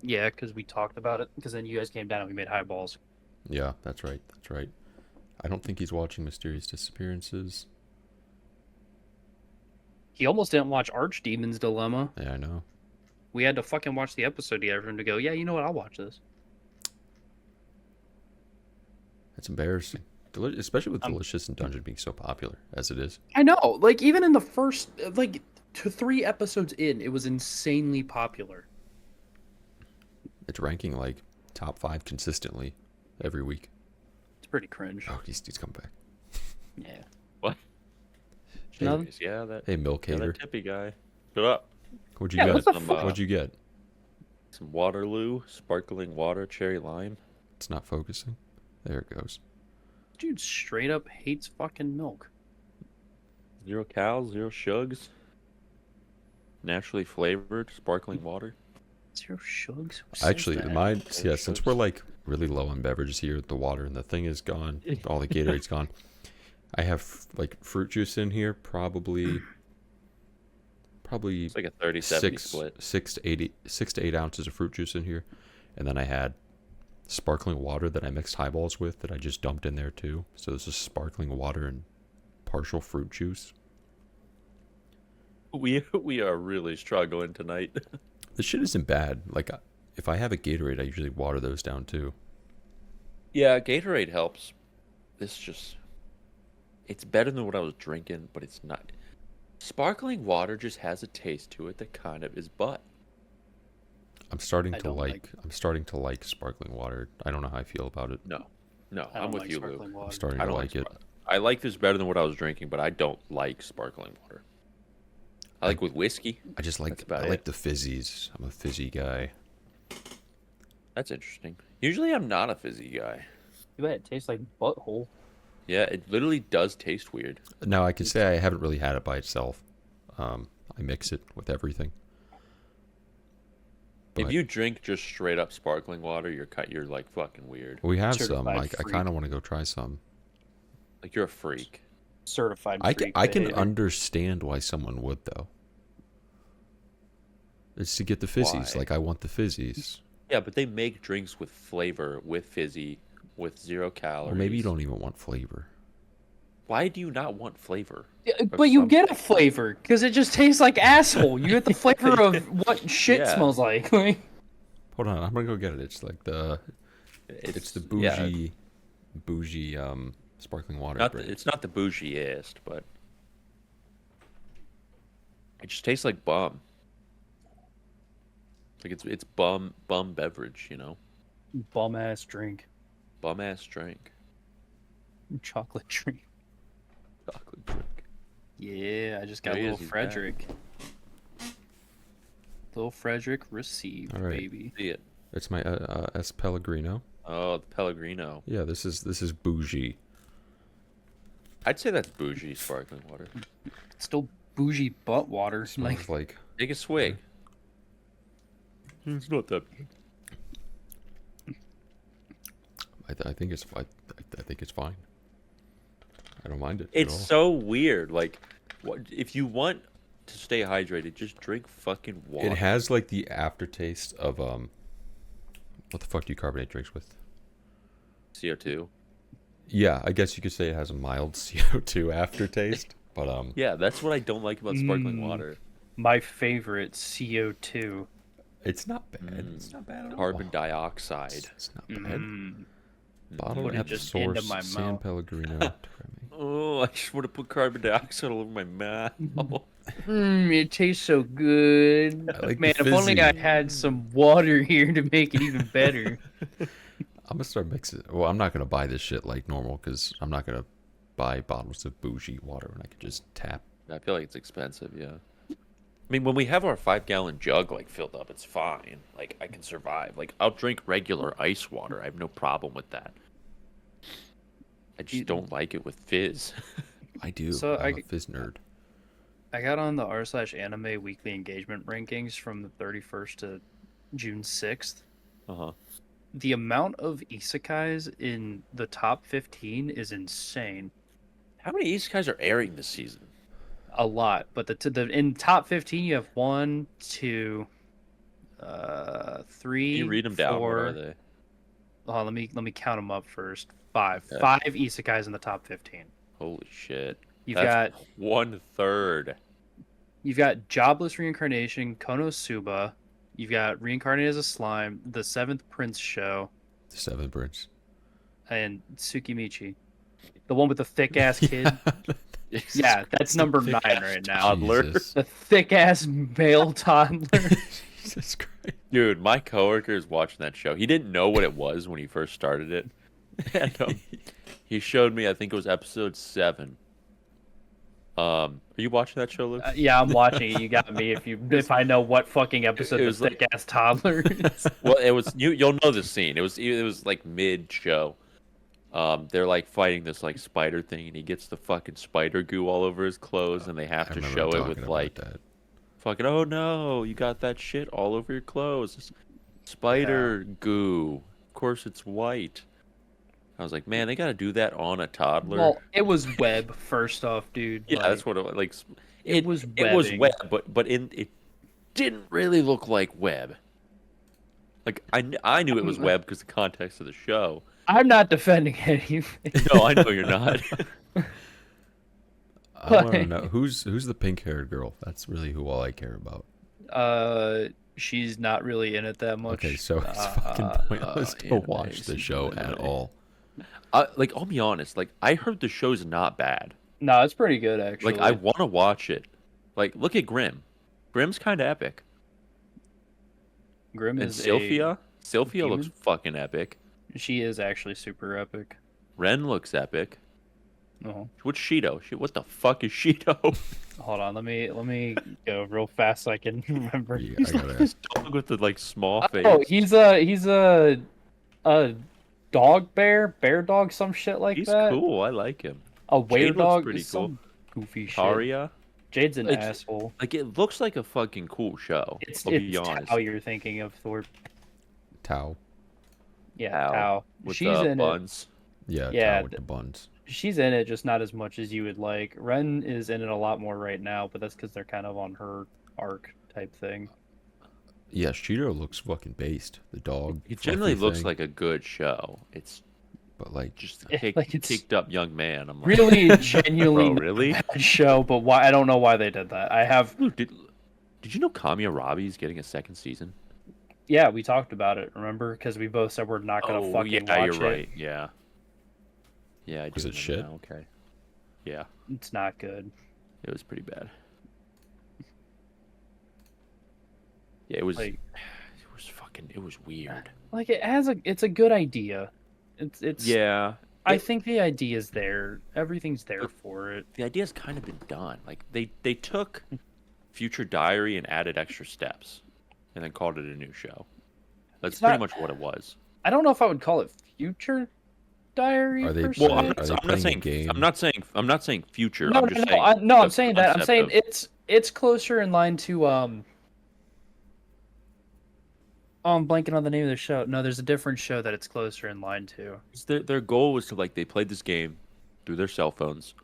Yeah, because we talked about it. Because then you guys came down and we made highballs. Yeah, that's right. That's right. I don't think he's watching Mysterious Disappearances. He almost didn't watch Archdemon's Dilemma. Yeah, I know. We had to fucking watch the episode together for him to go, yeah, you know what, I'll watch this. That's embarrassing. Especially with Delicious in Dungeon being so popular as it is. I know. Like, even in the first, like, 3 episodes in, it was insanely popular. It's ranking like top 5 consistently every week. It's pretty cringe. Oh, he's come back. Yeah. What? Nothing? Anyways, yeah, that, Hey, Milk yeah, Hater. that tippy guy. Shut up. What'd you Yeah, get? what the Some, fuck? What'd you get? Some Waterloo, sparkling water, cherry lime. It's not focusing. There it goes. Dude straight up hates fucking milk. 0 cal, 0 shugs. Naturally flavored, sparkling water. 0 shugs? Who says Actually, that? mine, There yeah, it since shows. we're like really low on beverages here, the water and the thing is gone, all the Gatorade's gone. I have like fruit juice in here, probably It's like a 30-70 split. 6 to 8 ounces of fruit juice in here, and then I had sparkling water that I mixed highballs with that I just dumped in there too. So this is sparkling water and partial fruit juice. We are really struggling tonight. This shit isn't bad. Like, if I have a Gatorade, I usually water those down too. Yeah, Gatorade helps. It's better than what I was drinking, but it's not. Sparkling water just has a taste to it that kind of is butt. I'm starting I to don't like. I'm starting to like sparkling water. I don't know how I feel about it. No, I I'm don't with like you, Luke. sparkling I'm water. starting I to don't like it. I like this better than what I was drinking, but I don't like sparkling water. I like with whiskey. I just like. That's about I it. like the fizzies. I'm a fizzy guy. That's interesting. Usually I'm not a fizzy guy. You bet it tastes like butthole. Yeah, it literally does taste weird. Now I can say I haven't really had it by itself. I mix it with everything. If But you drink just straight up sparkling water, you're like fucking weird. we have some. Certified I freak. kind of want to go try some. Like you're a freak. Certified I freak can behavior. understand why someone would though. It's to get the fizzies. Why? Like I want the fizzies. Yeah, but they make drinks with flavor, with fizzy, with 0 calories. Or maybe you don't even want flavor. Why do you not want flavor? Yeah, Or but you some- get a flavor because it just tastes like asshole. You get the flavor of what shit Yeah. smells like. Hold on, I'm gonna go get it. It's like the. It's the bougie, bougie sparkling water. brand. It's not the bougiest, but it just tastes like bum. Like it's bum beverage, you know, Bum ass drink. bum ass drink, Chocolate drink. chocolate drink. Yeah, I just got There he is, little he's back. Frederick. Little Frederick received, All right. baby. See it? It's my S Pellegrino. Oh, the Pellegrino. Yeah, this is bougie. I'd say that's bougie sparkling water. Still bougie butt water. Smells Like, like Take a swig. It's not that. I think it's I think it's fine. I don't mind it. It's at all. so weird. Like, what if you want to stay hydrated? Just drink fucking water. It has like the aftertaste of what the fuck do you carbonate drinks with? CO2. Yeah, I guess you could say it has a mild CO2 aftertaste. But Yeah, that's what I don't like about sparkling water. My favorite, CO2. it's not bad. It's not bad at all. Carbon dioxide. It's not bad. Mm. Bottle Put it at just source, into my San mouth. Pellegrino. Oh, I just want to put carbon dioxide all over my mouth. It tastes so good. I like Man, the if only I fizzy. had some water here to make it even better. I'm gonna start mixing. Well, I'm not gonna buy this shit like normal because I'm not gonna buy bottles of bougie water when I can just tap. I feel like it's expensive, yeah. I mean, when we have our 5-gallon jug like filled up, it's fine. Like I can survive. Like I'll drink regular ice water. I have no problem with that. I just don't like it with fizz. I do. So I'm a fizz nerd. I got on the r/anime weekly engagement rankings from the 31st to June 6th. Uh-huh. The amount of isekais in the top 15 is insane. How many isekais are airing this season? A lot, but in top 15 you have 1, 2, 3. Can you read them down? What 4. are they? Oh, let me count them up first. 5. Okay. 5 isekais in the top 15. Holy shit. You've That's got 1/3. You've got Jobless Reincarnation, Konosuba. You've got Reincarnated as a Slime, The Seventh Prince Show, The Seven Prince. and Tsukimichi. The one with the thick ass kid. Yeah, that's number 9 right now. Toddler. Jesus. The thick ass male toddler. Jesus Christ. Dude, my coworker is watching that show. He didn't know what it was when he first started it. And, he showed me, I think it was episode 7. Are you watching that show, Luke? Yeah, I'm watching it. You got me if I know what fucking episode It the was like- thick ass toddler is. Well, it was you'll know the scene. It was like mid show. They're like fighting this like spider thing, and he gets the fucking spider goo all over his clothes, and they have I to remember show it talking with about like that. fucking, oh no, you got that shit all over your clothes. Spider goo. Of course it's white. I was like, man, they got to do that on a toddler. Well, it was web first off, dude. Yeah, Like, that's what it like. it was It was webbing. web, but it didn't really look like web. Like I knew it was web because the context of the show. I'm not defending anything. No, I know you're not. I want to know who's the pink-haired girl. That's really who all I care about. She's not really in it that much. Okay, so it's fucking pointless to watch the show at all. Like, I'll be honest. Like, I heard the show's not bad. No, it's pretty good actually. Like, I want to watch it. Like, look at Grimm. Grimm's kind of epic. Grimm And is Sylphia. Sylphia looks demon? fucking epic. She is actually super epic. Ren looks epic. Oh, What's Shido? What the fuck is Shido? hold on. Let me go real fast so I can remember. Yeah, He's I like gotta- this dog with the like small face. Oh, he's a dog bear dog, some shit like He's that. cool. I like him. A were Jade looks dog pretty is some goofy shit. Arya. Jade's an It's- asshole. Like, it looks like a fucking cool show. It's I'll be honest. Tao you're thinking of, Thor. Tao. Yeah, Tao, Tao. With She's in it. buns. Yeah, Yeah, Tao with the buns. She's in it, just not as much as you would like. Ren is in it a lot more right now, but that's because they're kind of on her arc type thing. Yeah, Shido looks fucking based. The dog. It generally fluffy looks thing, like a good show. It's but like, just Yeah, a like it's- kicked up young man. I'm like, Really, genuinely bro, really? bad show, but why? I don't know why they did that. I have, Dude, did you know Kamiya Rabi's getting a second season? yeah, we talked about it. Remember, because we both said we're not gonna fucking yeah, watch you're it. right. Yeah. Yeah, I do Was it remember shit? now, okay. Yeah, It's not good. it was pretty bad. Yeah, it was. Like- It was fucking. It was weird. Like it's a good idea. It's. Yeah, I think the idea's there. Everything's there for it. the idea's kind of been done. Like they took Future Diary and added extra steps, and then called it a new show. That's It's pretty not- much what it was. I don't know if I would call it Future Diary. Are they per Well, Well, se. I'm, Are they I'm not playing a saying. game? I'm not saying future. No, I'm no, just no. saying. I'm the saying that. I'm concept saying of- it's closer in line to Oh, I'm blanking on the name of the show. No, there's a different show that it's closer in line to. Their goal was to, like, they played this game through their cell phones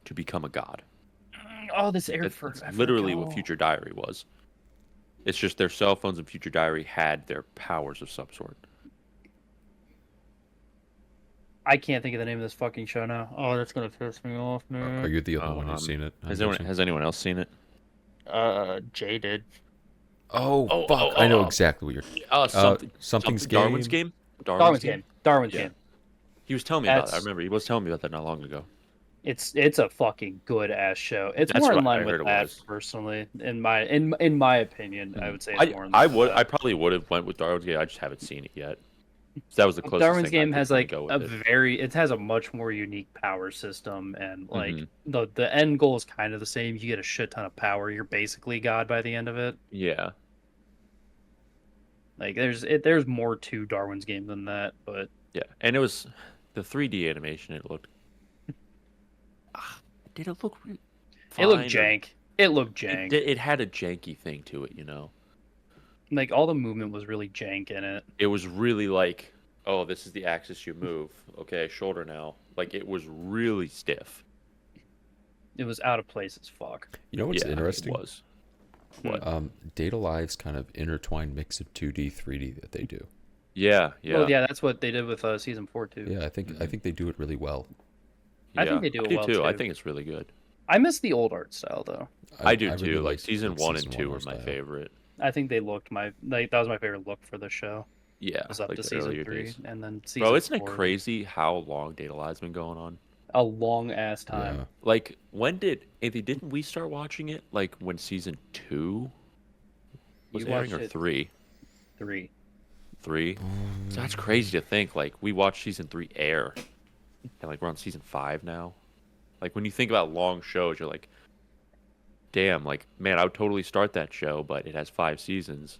to become a god. Oh, this aired That's, for that's literally what Future Diary was. It's just their cell phones and Future Diary had their powers of some sort. I can't think of the name of this fucking show now. Oh, that's gonna piss me off, Are man. you the only one who's seen it? Has anyone else seen it? Jay did. Oh, Oh, fuck! oh, I know oh. exactly what you're. Something's Darwin's game. Darwin's game. Darwin's Yeah. game. He was telling me about that. I That's- remember he was telling me about that not long ago. It's a fucking good ass show. It's That's more in what I line heard with it that was. personally. In my opinion, I would say it's more in line I with would that. I probably would have went with Darwin's game. I just haven't seen it yet. So that was the closest. Darwin's thing I game could has kinda like go a with it. it has a much more unique power system, and like Mhm. the end goal is kind of the same. You get a shit ton of power. You're basically God by the end of it. Yeah. Like there's more to Darwin's game than that, but Yeah, and it was the 3D animation. It looked. Did it look? it looked fine or- jank. It looked jank. It had a janky thing to it, you know. Like all the movement was really jank in it. It was really like, oh, this is the axis you move. Okay, shoulder now. Like it was really stiff. It was out of place as fuck. You know what's Yeah, interesting? It was. What? Data Live's kind of intertwined mix of 2D, 3D that they do. Yeah, yeah. Well, yeah, that's what they did with season 4 too. Yeah, I think they do it really well. I think Yeah, they do it I well, too. I too. think it's really good. I miss the old art style though. I do really too. Like like season 1 and season 2 one were my style. favorite. I think they looked that was my favorite look for the show. Yeah, It was up like to the season earlier 3, days. and then season Bro, isn't it 4 crazy how long Data Live's been going on? a long ass time. Yeah. Like, when did Anthony? Didn't we start watching it? Like when season 2 was You airing, watched or it- 3? 3. 3. So that's crazy to think. Like we watched season 3 air, and like we're on season 5 now. Like when you think about long shows, you're like, damn, like man, I would totally start that show, but it has 5 seasons,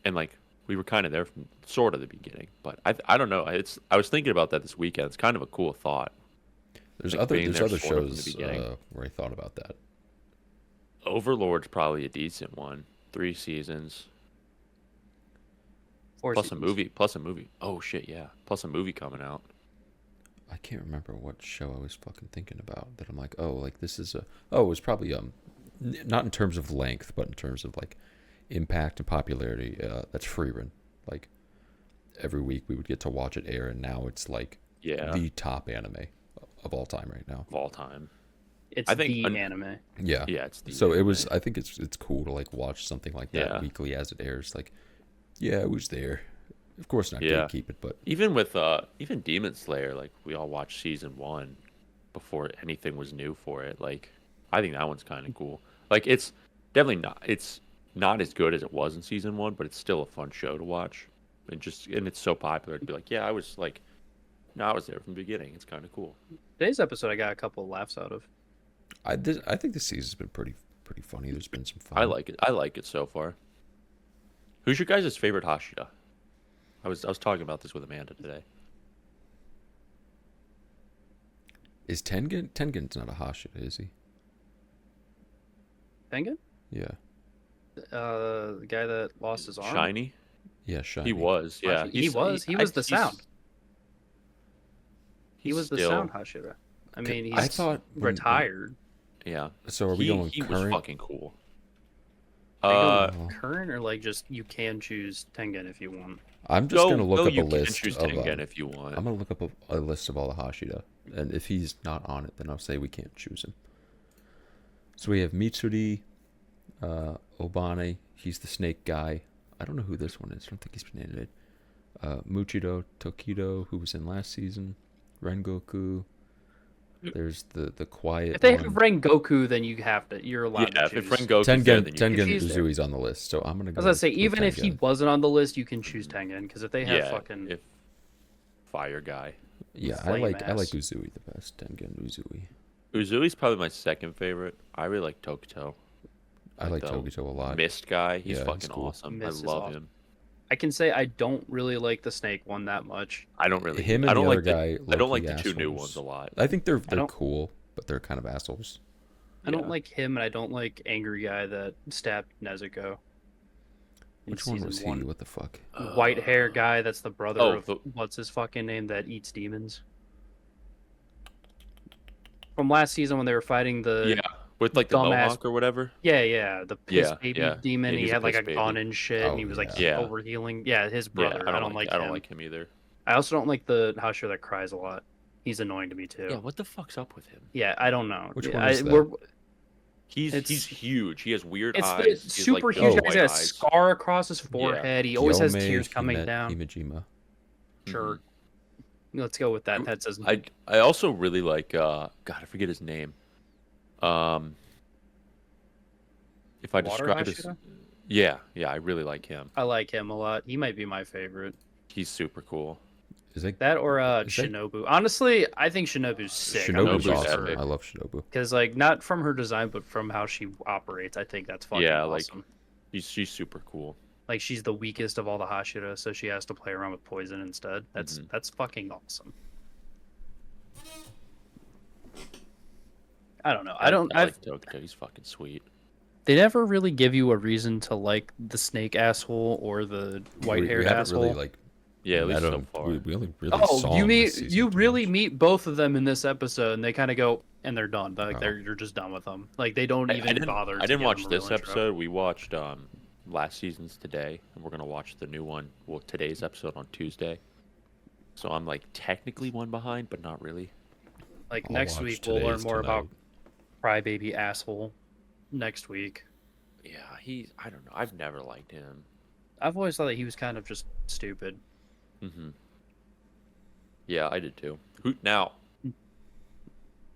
and like we were kind of there from sort of the beginning. But I don't know. I was thinking about that this weekend. It's kind of a cool thought. There's Like being other there sort of from the shows beginning. where I thought about that. Overlord's probably a decent one. 3 seasons. 4 Plus seasons. a movie. Plus a movie. Oh shit, yeah. Plus a movie coming out. I can't remember what show I was fucking thinking about that I'm like, oh, like this is it was probably not in terms of length, but in terms of like impact and popularity. That's Freerun. Like every week we would get to watch it air, and now it's like Yeah. the top anime of all time right now. Of all time. It's I think the an- anime. Yeah. Yeah, it's the So it anime. was. I think it's cool to like watch something like that Yeah. weekly as it airs. Like, yeah, it was there. Of course not Yeah. gatekeep it, but Even with even Demon Slayer, like we all watched season 1 before anything was new for it. Like I think that one's kind of cool. Like it's definitely not as good as it was in season 1, but it's still a fun show to watch. And it's so popular to be like, yeah, I was there from the beginning. It's kind of cool. Today's episode I got a couple of laughs out of. I think this season's been pretty funny. There's been some fun. I like it. I like it so far. Who's your guys' favorite Hashira? I was talking about this with Amanda today. Is Tengen's not a Hashira, is he? Tengen? Yeah. The guy that lost his arm. Shiny? Yeah, Shiny. He was, yeah. He was the sound. He was the still- sound Hashira. I mean, he's I thought retired. Yeah. So are we going he was current? fucking cool. Are you going current or like just you can choose Tengen if you want? I'm just gonna look up you a can list choose of. Tengen if you want. I'm gonna look up a list of all the Hashira, and if he's not on it, then I'll say we can't choose him. So we have Mitsuri, Obane. He's the snake guy. I don't know who this one is. I don't think he's been edited. Muchido Tokido, who was in last season. Rengoku. There's the quiet. If they one. have Rengoku, then you're allowed Yeah, to if choose. Rengoku's there, Tengen then you can Tengen choose there. Uzui's on the list, so I'm gonna I go. was gonna say, with even if he Tengen. wasn't on the list, you can choose Tengen because if they have yeah, fucking if fire guy. Yeah, I flame like ass. Uzui the best. Tengen Uzui. Uzui's probably my second favorite. I really like Tokito. I like the Togito a lot. Mist guy, he's Yeah, he's fucking cool. awesome. Mist is I love awesome. him. I can say I don't really like the snake one that much. I don't really. Him and I don't the like other guy. I don't like low-key the two new assholes. ones a lot. I think they're don't- cool, but they're kind of assholes. I don't Yeah. like him, and I don't like angry guy that stabbed Nezuko. in Which one season was he? one. What the fuck? White hair guy that's the brother Oh, of the- what's his fucking name that eats demons. From last season when they were fighting the Yeah, with like the dumbass- mohawk or whatever. the piss Yeah, baby yeah. demon. Yeah, He he's a had like a piss gun baby. and shit, Oh, and he was like yeah. overhealing. Yeah, his brother. Yeah, I don't like I him. don't like him either. I also don't like the Hashira that cries a lot. He's annoying to me too. Yeah, what the fuck's up with him? Yeah, I don't know. Which Yeah, one is that? He's huge. He has weird It's eyes. the He has, super like, huge big guy. He's white got a eyes. scar across his forehead. He always has tears coming down. Himejima. Sure. Let's go with that. That says I also really like God, I forget his name. If I Water describe his, Hashira? yeah, I really like him. I like him a lot. He might be my favorite. He's super cool. Is that That or Is that- Shinobu. Honestly, I think Shinobu's sick. Shinobu's Shinobu's awesome. epic. I love Shinobu. Because like not from her design, but from how she operates. I think that's fucking Yeah, like- awesome. She's super cool. Like she's the weakest of all the Hashira, so she has to play around with poison instead. That's fucking awesome. I don't know. I like Tokito. He's fucking sweet. They never really give you a reason to like the snake asshole or the white haired we haven't asshole. really like Yeah, at least met so him. far. We only really Oh, saw you him meet this season you too really much. meet both of them in this episode, and they kind of go and they're done. Like Oh. you're just done with them. Like they don't even didn't, bother. I to didn't give watch them a this real intro. episode. We watched last season's today, and we're gonna watch the new one. Well, today's episode on Tuesday. So I'm like technically one behind, but not really. Like I'll next watch week we'll learn today's more about tonight. Crybaby asshole. Next week, Yeah, I don't know. I've never liked him. I've always thought that he was kind of just stupid. Yeah, I did too. Who now?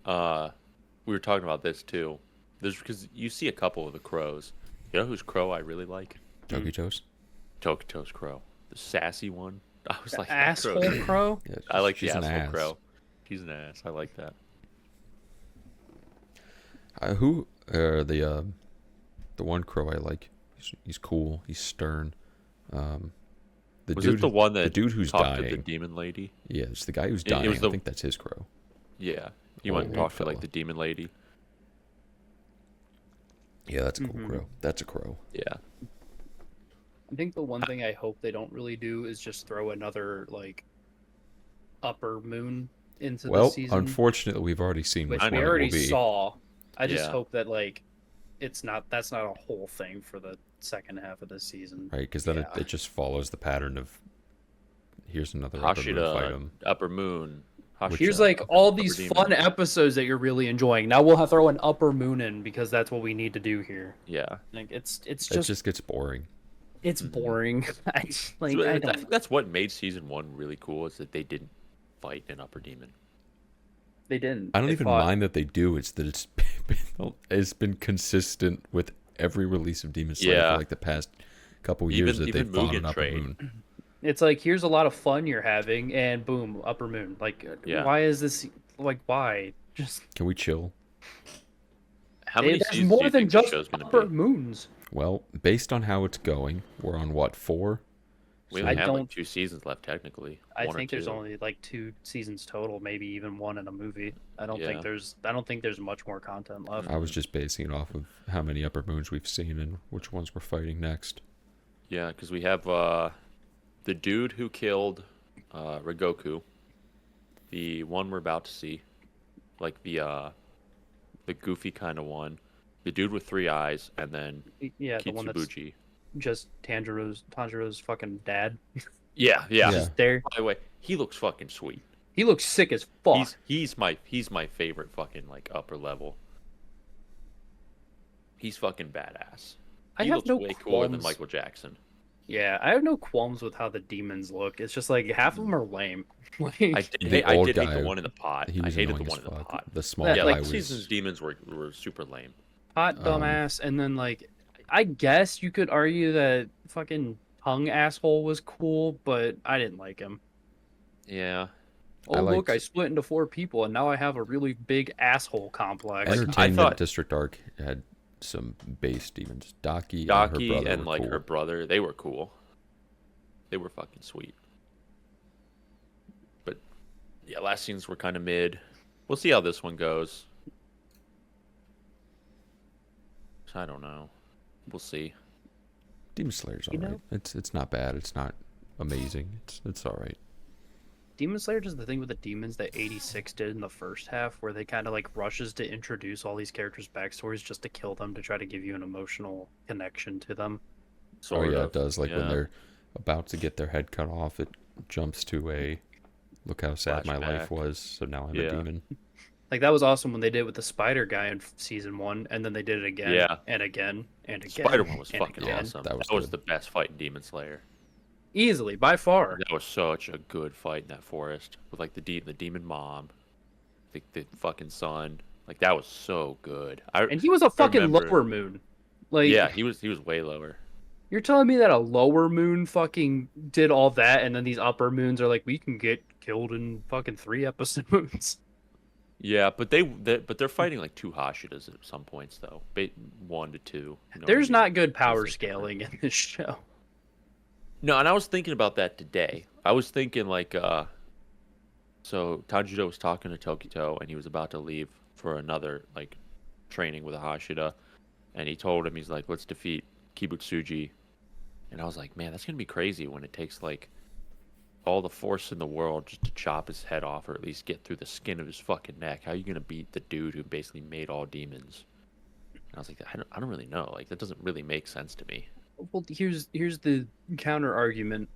We were talking about this too. There's because you see a couple of the crows. You know whose crow I really like? Tokito's. Tokito's crow, the sassy one. I was like, that Asshole crow's- crow. Yeah, I like the she's an asshole ass. crow. He's an ass. I like that. Who the one crow I like? He's cool. He's stern. The Was dude, it the one that the dude who's talked to dying? the demon lady? Yeah, it's the guy who's It dying. was the- I think that's his crow. Yeah, he went and Old talked to like fella. the demon lady. Yeah, that's a cool Mhm. crow. That's a crow. Yeah, I think the one thing I hope they don't really do is just throw another like upper moon into the Well, season, unfortunately, we've already seen which which we one it already will be. saw. I just Yeah. hope that like that's not a whole thing for the second half of this season. Right, because then Yeah. it just follows the pattern of here's another upper moon fight Hashira, him. upper moon. Hashira, Here's like all these demon. fun episodes that you're really enjoying. Now we'll have to throw an upper moon in because that's what we need to do here. Yeah, Like it's It just just gets boring. it's boring. I like So I I don't think that's what made season 1 really cool is that they didn't fight an upper demon. they didn't. I don't They even fought- mind that they do. It's that it's been consistent with every release of Demon Slayer Yeah. for like the past couple years that Even they've fought Mugen an upper Train. moon. It's like here's a lot of fun you're having, and boom, upper moon. Like, Yeah. why is this? Like, why? Just Can we chill? How many there's seasons do more you than think the just show's gonna upper be? moons. Well, based on how it's going, we're on what, 4? We So- only I have like don't- 2 seasons left technically. I One or think there's two. only like 2 seasons total, maybe even 1 in a movie. I don't Yeah. think there's much more content left. I was just basing it off of how many upper moons we've seen and which ones we're fighting next. Yeah, because we have the dude who killed Rigoku, the one we're about to see, like the goofy kind of one, the dude with 3 eyes, and then Yeah, the one that's Kitsubuchi. just Tanjiro's fucking dad. Yeah. Yeah. Just there. By the way, he looks fucking sweet. He looks sick as fuck. He's my favorite fucking like upper level. He's fucking badass. I He have looks no way cooler than qualms. Michael Jackson. Yeah, I have no qualms with how the demons look. It's just like half of them are lame. Like, I did, The hate, I old did hate guy, the one in the pot. He I was hated the annoying one as in the fuck. pot. The small Yeah, Yeah, guy like was season's demons were super lame. hot dumbass, and then like, I guess you could argue that fucking tongue asshole was cool, but I didn't like him. Yeah. Oh I look, liked- I split into 4 people, and now I have a really big asshole complex. Like, Entertainment thought- District Arc had some base demons. Daki and her Daki brother and were like cool. her brother, they were cool. They were fucking sweet. But yeah, last scenes were kind of mid. We'll see how this one goes. I don't know. We'll see. Demon Slayer's You know- alright. It's not bad. It's not amazing. It's alright. Demon Slayer does the thing with the demons that 86 did in the first half, where they kind of like rushes to introduce all these characters' backstories just to kill them to try to give you an emotional connection to them. Sort oh yeah, of. it does. Like when Yeah. they're about to get their head cut off, it jumps to a Look how sad my life Flashback. was. So now I'm Yeah. a demon. Like that was awesome when they did it with the spider guy in season 1, and then they did it again, Yeah. and again, and again. Spider-Man was and fucking again. awesome. that That was was good. the best fight in Demon Slayer. Easily, by far. That was such a good fight in that forest with like the demon mom, the fucking son. Like that was so good. And he was a fucking remember- lower moon. Like, Yeah, he was way lower. you're telling me that a lower moon fucking did all that, and then these upper moons are like, we can get killed in fucking 3 episodes. Yeah, but they're fighting like 2 Hashidas at some points though. 1 to 2. You know what I There's mean? not good power It's like scaling in this show. No, and I was thinking about that today. I was thinking like so Tanjiro was talking to Tokito and he was about to leave for another like training with a Hashida, and he told him, he's like, let's defeat Kibutsuji. And I was like, man, that's gonna be crazy when it takes like all the force in the world just to chop his head off, or at least get through the skin of his fucking neck. How are you gonna beat the dude who basically made all demons? And I was like, I don't really know. Like that doesn't really make sense to me. Well, here's the counter argument.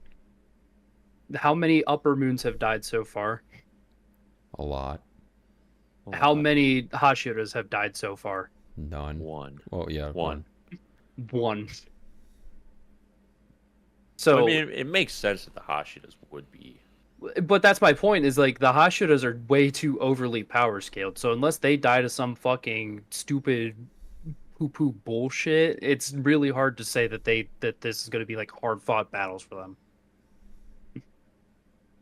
How many upper moons have died so far? A lot. How many Hashiras have died so far? None. One. Well, yeah, One. 1. So, I mean, it makes sense that the Hashidas would be. but that's my point, is like the Hashiras are way too overly power scaled. So unless they die to some fucking stupid poo-poo bullshit, it's really hard to say that this is going to be like hard fought battles for them.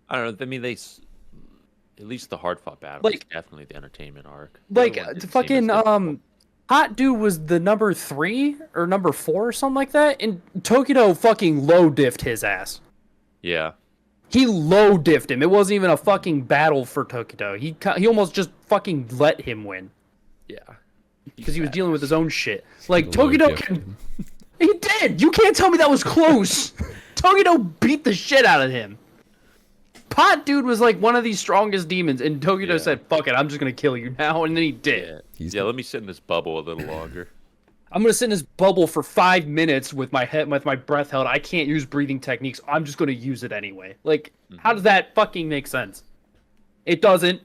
I don't know. I mean, at least the hard fought battle Like- is definitely the entertainment arc. The Like other one didn't seem fucking as difficult. Hot Dude was the number 3 or number 4 or something like that, and Tokito fucking low diffed his ass. Yeah. He low diffed him. It wasn't even a fucking battle for Tokito. He almost just fucking let him win Yeah. because he was dealing with his own shit. Like Low Tokito diffed can. him. He did. You can't tell me that was close. Tokito beat the shit out of him. Pot Dude was like one of the strongest demons, and Tokito Yeah. said, "Fuck it, I'm just gonna kill you now," and then he did. Yeah. He's- Let me sit in this bubble a little longer. I'm gonna sit in this bubble for 5 minutes with my head, with my breath held. I can't use breathing techniques. I'm just gonna use it anyway. Like, how does that fucking make sense? It doesn't.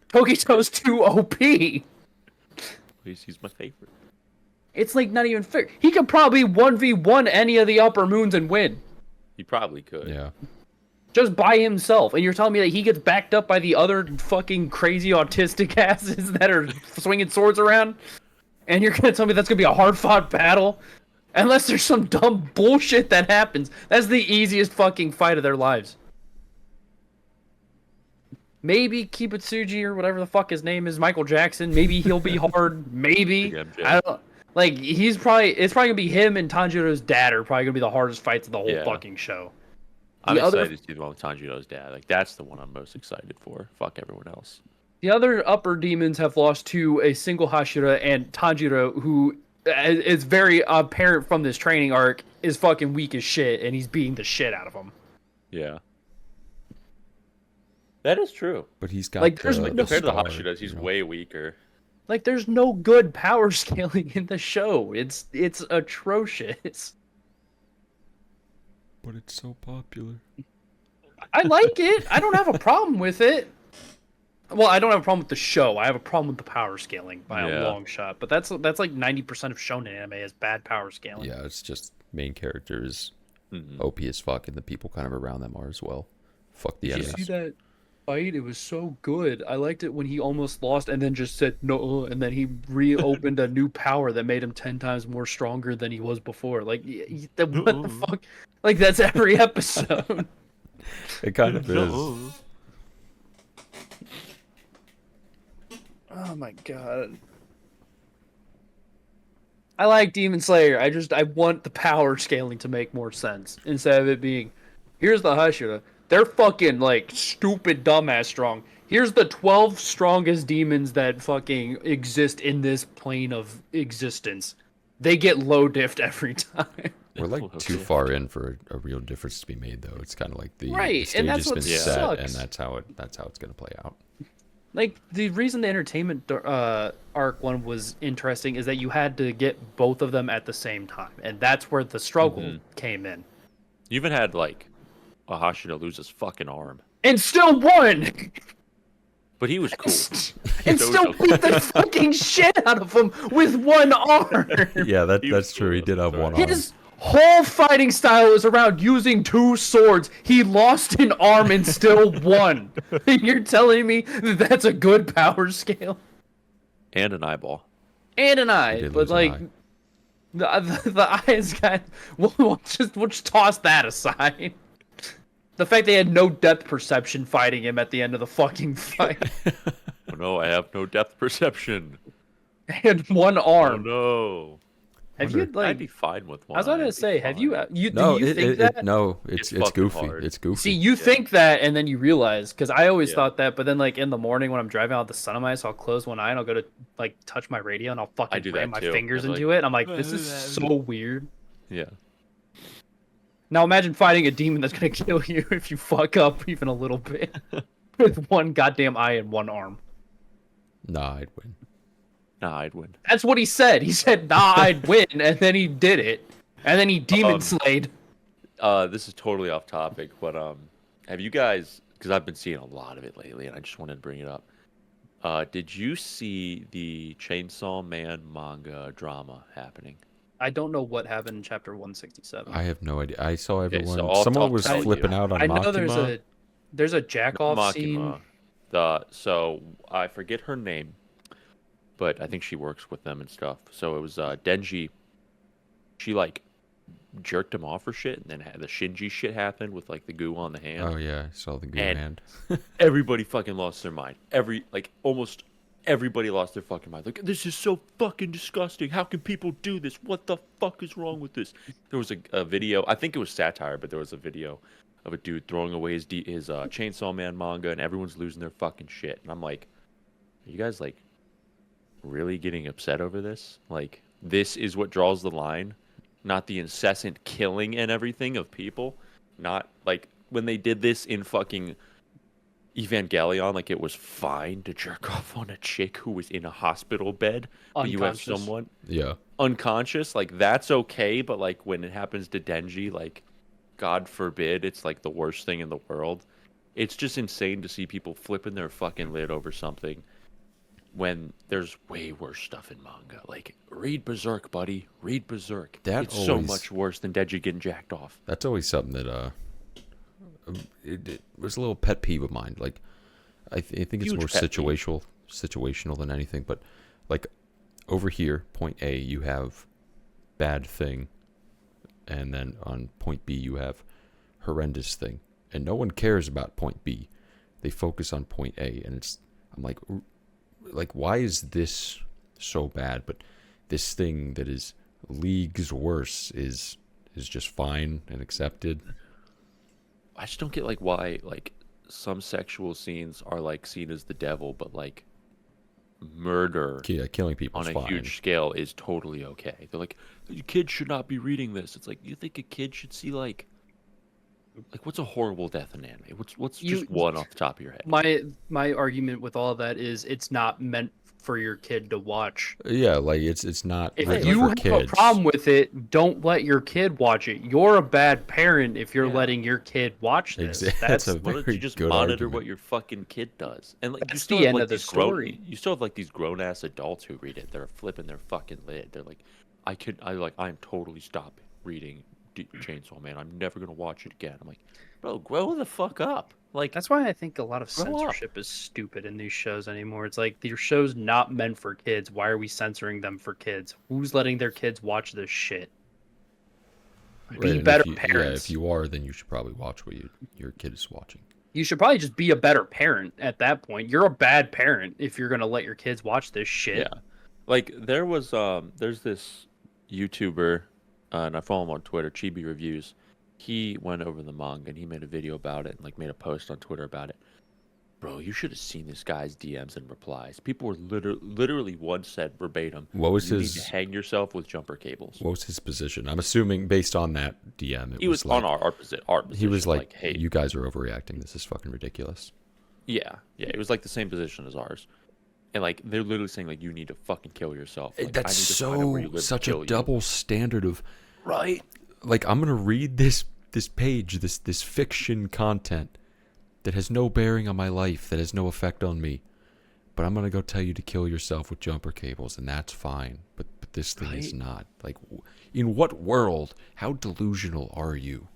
Tokito's too OP. Please, he's my favorite. It's like not even fair. He could probably 1v1 any of the upper moons and win. He probably could. Yeah. Just by himself. And you're telling me that he gets backed up by the other fucking crazy autistic asses that are swinging swords around? And you're gonna tell me that's gonna be a hard-fought battle? Unless there's some dumb bullshit that happens. That's the easiest fucking fight of their lives. Maybe Kibutsuji or whatever the fuck his name is, Michael Jackson. Maybe he'll be hard. Maybe. Big MJ. I don't. Like it's probably gonna be him and Tanjiro's dad are probably gonna be the hardest fights of the whole Yeah. fucking show. I'm The other- excited to see the one with Tanjiro's dad. Like that's the one I'm most excited for. Fuck everyone else. The other upper demons have lost to a single Hashira, and Tanjiro, who is very apparent from this training arc, is fucking weak as shit, and he's beating the shit out of him. Yeah. That is true. But he's got Like, there's the, no- Compared to the star, Hashidas, he's you know? way weaker. Like, there's no good power scaling in the show. It's atrocious. But it's so popular. I like it. I don't have a problem with it. Well, I don't have a problem with the show. I have a problem with the power scaling by a Yeah. long shot. But that's like 90% of shonen anime is bad power scaling. Yeah, it's just main characters Mhm. OP as fuck, and the people kind of around them are as well. Fuck the Yeah. enemies. See that fight? It was so good. I liked it when he almost lost and then just said no, and then he reopened a new power that made him 10 times more stronger than he was before. Like, what the fuck? Like, that's every episode. It kind of is. Oh my god. I like Demon Slayer. I want the power scaling to make more sense instead of it being, here's the Hashira. They're fucking like stupid dumbass strong. Here's the 12 strongest demons that fucking exist in this plane of existence. They get low diffed every time. We're like Okay. too far in for a real difference to be made, though. It's kind of like the Right, stage and that's has been what set, sucks. and that's how it's gonna play out. Like, the reason the entertainment arc one was interesting is that you had to get both of them at the same time, and that's where the struggle came in. You even had like a Hashira lose his fucking arm. and still won. But he was cool. And So still was beat the fucking shit out of him with one arm. Yeah, He was that's true. He cool. did have Sorry. one arm. His whole fighting style is around using 2 swords. He lost an arm and still won. You're telling me that that's a good power scale? And an eyeball. And an He eye, did but lose an like eye. the eye is kind. We'll just toss that aside. The fact they had no depth perception fighting him at the end of the fucking fight, Oh no, I have no depth perception. and one Oh arm. no. Have you I'd like? be fine with one. I was about eye. to I'd be say, have you? fine. No, Do you think that? no, it's It's fucking goofy. hard. It's goofy. See, you think that, and then you realize, because I always Yeah. thought that, but then like in the morning when I'm driving out the sun on my eyes, I'll close one eye and I'll go to like touch my radio and I'll I fucking do ram that my too. fingers I'm into it. And I'm like, this is so weird. Yeah. Now imagine fighting a demon that's gonna kill you if you fuck up even a little bit with one goddamn eye and one arm. Nah, I'd win. Nah, I'd win. That's what he said. He said, "Nah, I'd win," and then he did it, and then he demon slayed. This is totally off topic, but have you guys? Because I've been seeing a lot of it lately, and I just wanted to bring it up. Did you see the Chainsaw Man manga drama happening? I don't know what happened in chapter 167. I have no idea. I saw Okay, everyone. so I'll Someone was tell you. flipping out on I know Makima. there's a jack off scene. So I forget her name, but I think she works with them and stuff. So it was Denji. She like jerked him off or shit, and then had the Shinji shit happened with like the goo on the hand. Oh yeah, I saw the good And- hand. Everybody fucking lost their mind. Almost everybody lost their fucking mind. Like, this is so fucking disgusting. How can people do this? What the fuck is wrong with this? There was a video. I think it was satire, but there was a video of a dude throwing away his Chainsaw Man manga, and everyone's losing their fucking shit. And I'm like, are you guys like really getting upset over this? Like, this is what draws the line, not the incessant killing and everything of people. Not like when they did this in fucking Evangelion, like it was fine to jerk off on a chick who was in a hospital bed, but you have Unconscious. someone Yeah. unconscious, like that's okay, but like when it happens to Denji, like God forbid, it's like the worst thing in the world. It's just insane to see people flipping their fucking lid over something when there's way worse stuff in manga. Like, read Berserk, buddy. Read Berserk. That it's so always- much worse than Denji getting jacked off. That's always something that it was a little pet peeve of mine. Like, I think it's Huge more pet peeve. situational than anything. But like over here, point A, you have bad thing, and then on point B, you have horrendous thing, and no one cares about point B. They focus on point A, and I'm like, why is this so bad? But this thing that is leagues worse is just fine and accepted. I just don't get like why like some sexual scenes are like seen as the devil, but like murder Yeah, killing people on is a fine. huge scale is totally okay. They're like, kids should not be reading this. It's like, you think a kid should see like what's a horrible death in anime? What's just one off the top of your head? My argument with all of that is it's not meant for your kid to watch. Yeah, like it's not If written you for have kids. a problem with it, don't let your kid watch it. You're a bad parent if you're Yeah. letting your kid watch this. That's a Why don't very you just good monitor argument. what your fucking kid does? And like, you That's still the have end like of the these grown, story. you still have like these grown ass adults who read it. They're flipping their fucking lid. They're like, I'm totally stop reading Chainsaw Man. I'm never gonna watch it again. I'm like, bro, grow the fuck up. Like, That's why I think a lot of Grow up. censorship is stupid in these shows anymore. It's like your show's not meant for kids. Why are we censoring them for kids? Who's letting their kids watch this shit? Right, Be and better if you, parents. Yeah, if you are, then you should probably watch what your kid is watching. You should probably just be a better parent at that point. You're a bad parent if you're gonna let your kids watch this shit. yeah, like there's this YouTuber, and I follow him on Twitter, Chibi Reviews. He went over the manga and he made a video about it and like made a post on Twitter about it. Bro, you should have seen this guy's DMs and replies. People were literally one said verbatim, What was you his need to hang yourself with jumper cables. What was his position? I'm assuming based on that DM, He was like, on our position. He was like, hey, "You guys are overreacting. This is fucking ridiculous." yeah, it was like the same position as ours. And like they're literally saying like you need to fucking kill yourself. Like, That's I need to find out where you live and such kill a you. double standard of Right? like I'm gonna read this page, this fiction content, that has no bearing on my life, that has no effect on me. But I'm going to go tell you to kill yourself with jumper cables, and that's fine. But this thing is not. Like, in what world? How delusional are you?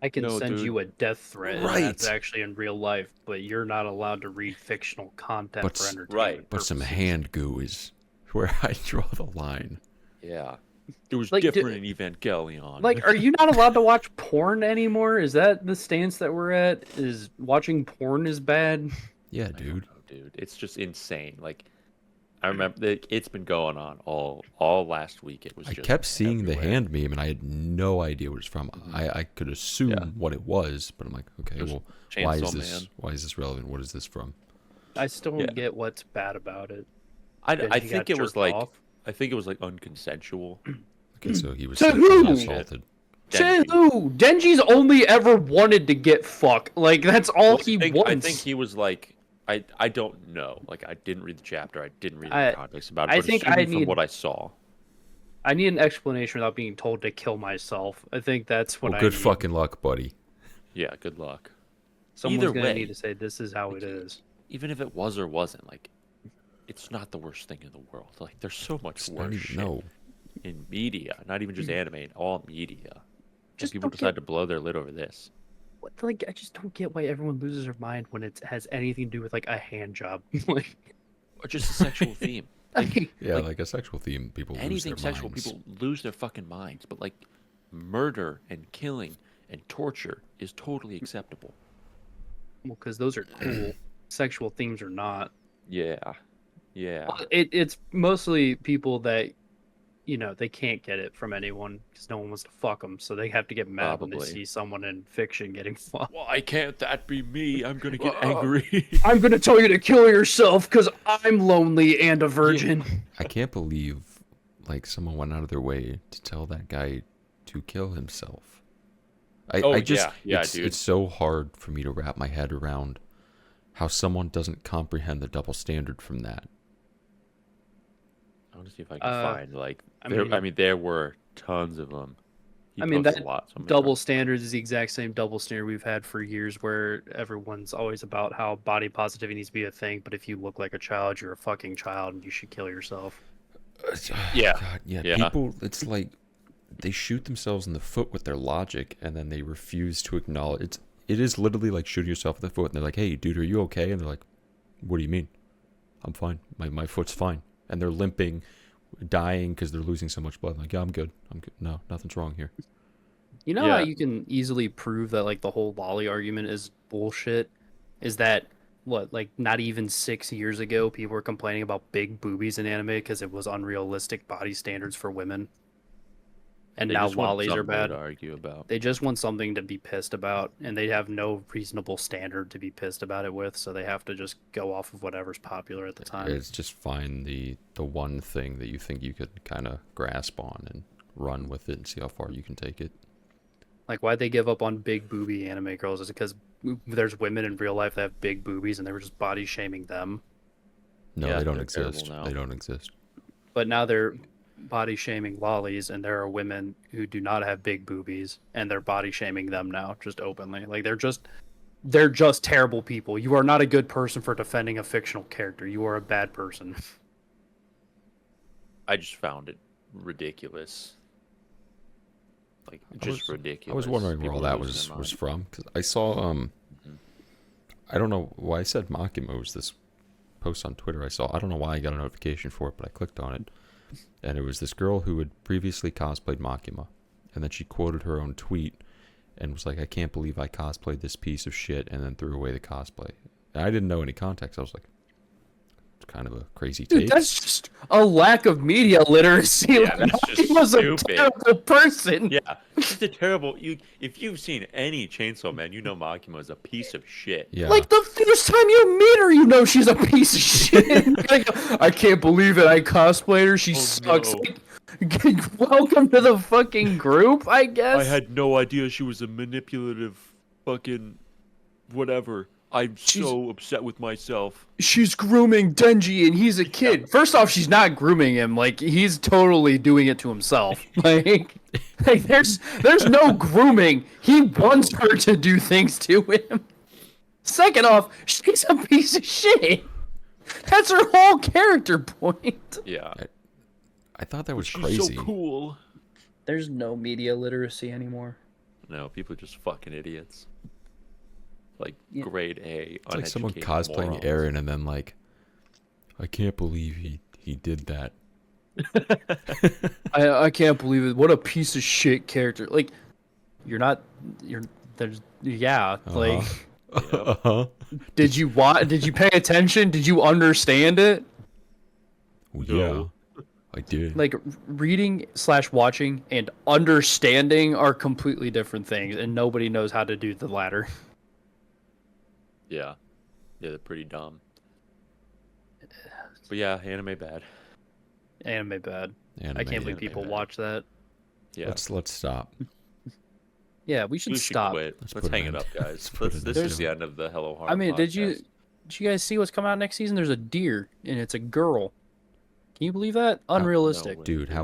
I can send you a death threat, Right. and that's actually in real life, but you're not allowed to read fictional content for entertainment But some purposes. hand goo is where I draw the line. Yeah. It was Like, different in Evangelion. Like, are you not allowed to watch porn anymore? Is that the stance that we're at? Is watching porn is bad? Yeah, dude. Dude, it's just insane. Like, I remember it's been going on all last week. It was. I Just kept seeing everywhere. the hand meme, and I had no idea what it's from. I could assume what it was, but I'm like, okay, well, why is Chainsaw this? Man. Why is this relevant? What is this from? I still don't get what's bad about it. I That he think got it was jerked like off? I think it was like unconsensual. Okay, so he was To sexually who? assaulted. Say who? Denji's only ever wanted to get fucked. Like, that's all he wants. I think he was like I don't know. Like, I didn't read the chapter. I didn't read the context about it. I But think assuming I from need- what I saw. I need an explanation without being told to kill myself. I think that's what Well, I good need. fucking luck, buddy. Yeah, good luck. Someone's Either gonna way, need to say this is how it is. even if it was or wasn't, like, it's not the worst thing in the world. Like, there's so much It's not worse even shit no. in media, not even just anime, in all media. Just People don't decide to blow their lid over this. What, like, I just don't get why everyone loses their mind when it has anything to do with like a hand job. Like, Or just a sexual theme. Yeah, like a sexual theme, people lose Anything their sexual, minds. people lose their fucking minds. But, like, murder and killing and torture is totally acceptable. well, because those are cool. Sexual themes are not. Yeah. Yeah. It's mostly people that, you know, they can't get it from anyone because no one wants to fuck them, so they have to get mad when Probably. they see someone in fiction getting fucked. Why can't that be me? I'm gonna get angry. I'm gonna tell you to kill yourself because I'm lonely and a virgin. I can't believe, like, someone went out of their way to tell that guy to kill himself. I just, yeah, it's, dude. it's so hard for me to wrap my head around how someone doesn't comprehend the double standard from that. I want to see if I can find, like, I I mean- mean, there were tons of them. He I mean, posts that a lot, so I'm gonna double standard is the exact same double standard we've had for years where everyone's always about how body positivity needs to be a thing, but if you look like a child, you're a fucking child and you should kill yourself. Yeah. God, yeah. Yeah. People, it's like they shoot themselves in the foot with their logic, and then they refuse to acknowledge. It is literally like shooting yourself in the foot, and they're like, "Hey, dude, are you okay?" And they're like, "What do you mean? I'm fine. My foot's fine." And they're limping, dying because they're losing so much blood. I'm like, "Yeah, I'm good. I'm good. No, nothing's wrong here." You know how Yeah. you can easily prove that like the whole lolly argument is bullshit? Is that what, like, not even 6 years ago people were complaining about big boobies in anime because it was unrealistic body standards for women, and They now just want lollies are something bad. to argue about. They just want something to be pissed about, and they have no reasonable standard to be pissed about it with, so they have to just go off of whatever's popular at the time. It's just find the one thing that you think you could kind of grasp on and run with it and see how far you can take it. Like, why'd they give up on big booby anime girls? Is it because there's women in real life that have big boobies and they were just body shaming them? No, Yeah, they don't they're terrible exist. now. They don't exist. But now they're body shaming lollies, and there are women who do not have big boobies, and they're body shaming them now, just openly. Like, they're just terrible people. You are not a good person for defending a fictional character. You are a bad person. I just found it ridiculous. Like, just ridiculous. I was wondering where all People that losing their was mind. from, because I saw I don't know why I said Makima was this post on Twitter I saw. I don't know why I got a notification for it, but I clicked on it, and it was this girl who had previously cosplayed Makima, and then she quoted her own tweet and was like, "I can't believe I cosplayed this piece of shit," and then threw away the cosplay. And I didn't know any context. I was like, it's kind of a crazy take. Dude, that's just a lack of media literacy. Yeah, Like, that's just he was a stupid. terrible person. Yeah, it's a terrible. If you've seen any Chainsaw Man, you know Makima is a piece of shit. Yeah. Like, the first time you meet her, you know she's a piece of shit. Like, I can't believe it. I cosplayed her. She sucks. no. Like, welcome to the fucking group, I guess. I had no idea she was a manipulative fucking whatever. I'm so upset with myself. She's grooming Denji, and he's a kid. First off, she's not grooming him. Like, he's totally doing it to himself. Like there's no grooming. He wants her to do things to him. Second off, she's a piece of shit. That's her whole character point. Yeah. I thought that was She's crazy. so cool. There's no media literacy anymore. No, people are just fucking idiots. Like Yeah. grade A. It's like someone uneducated cosplaying morons. Aaron and then like, I can't believe he did that. I can't believe it. What a piece of shit character. Like, there's like, Uh-huh. did you pay attention? Did you understand it? Yeah, No. I did. Like, reading / watching and understanding are completely different things, and nobody knows how to do the latter. Yeah. Yeah, they're pretty dumb. But yeah, anime bad. Anime bad. Anime, I can't believe anime people bad. watch that. Yeah. Let's stop. Yeah, we should We should stop. quit. Let's Let's put an hang it end. up, guys. put This an is end. the end of the Hello Harem I mean, did podcast. you guys see what's coming out next season? There's a deer, and it's a girl. Can you believe that? Unrealistic. way. Dude, how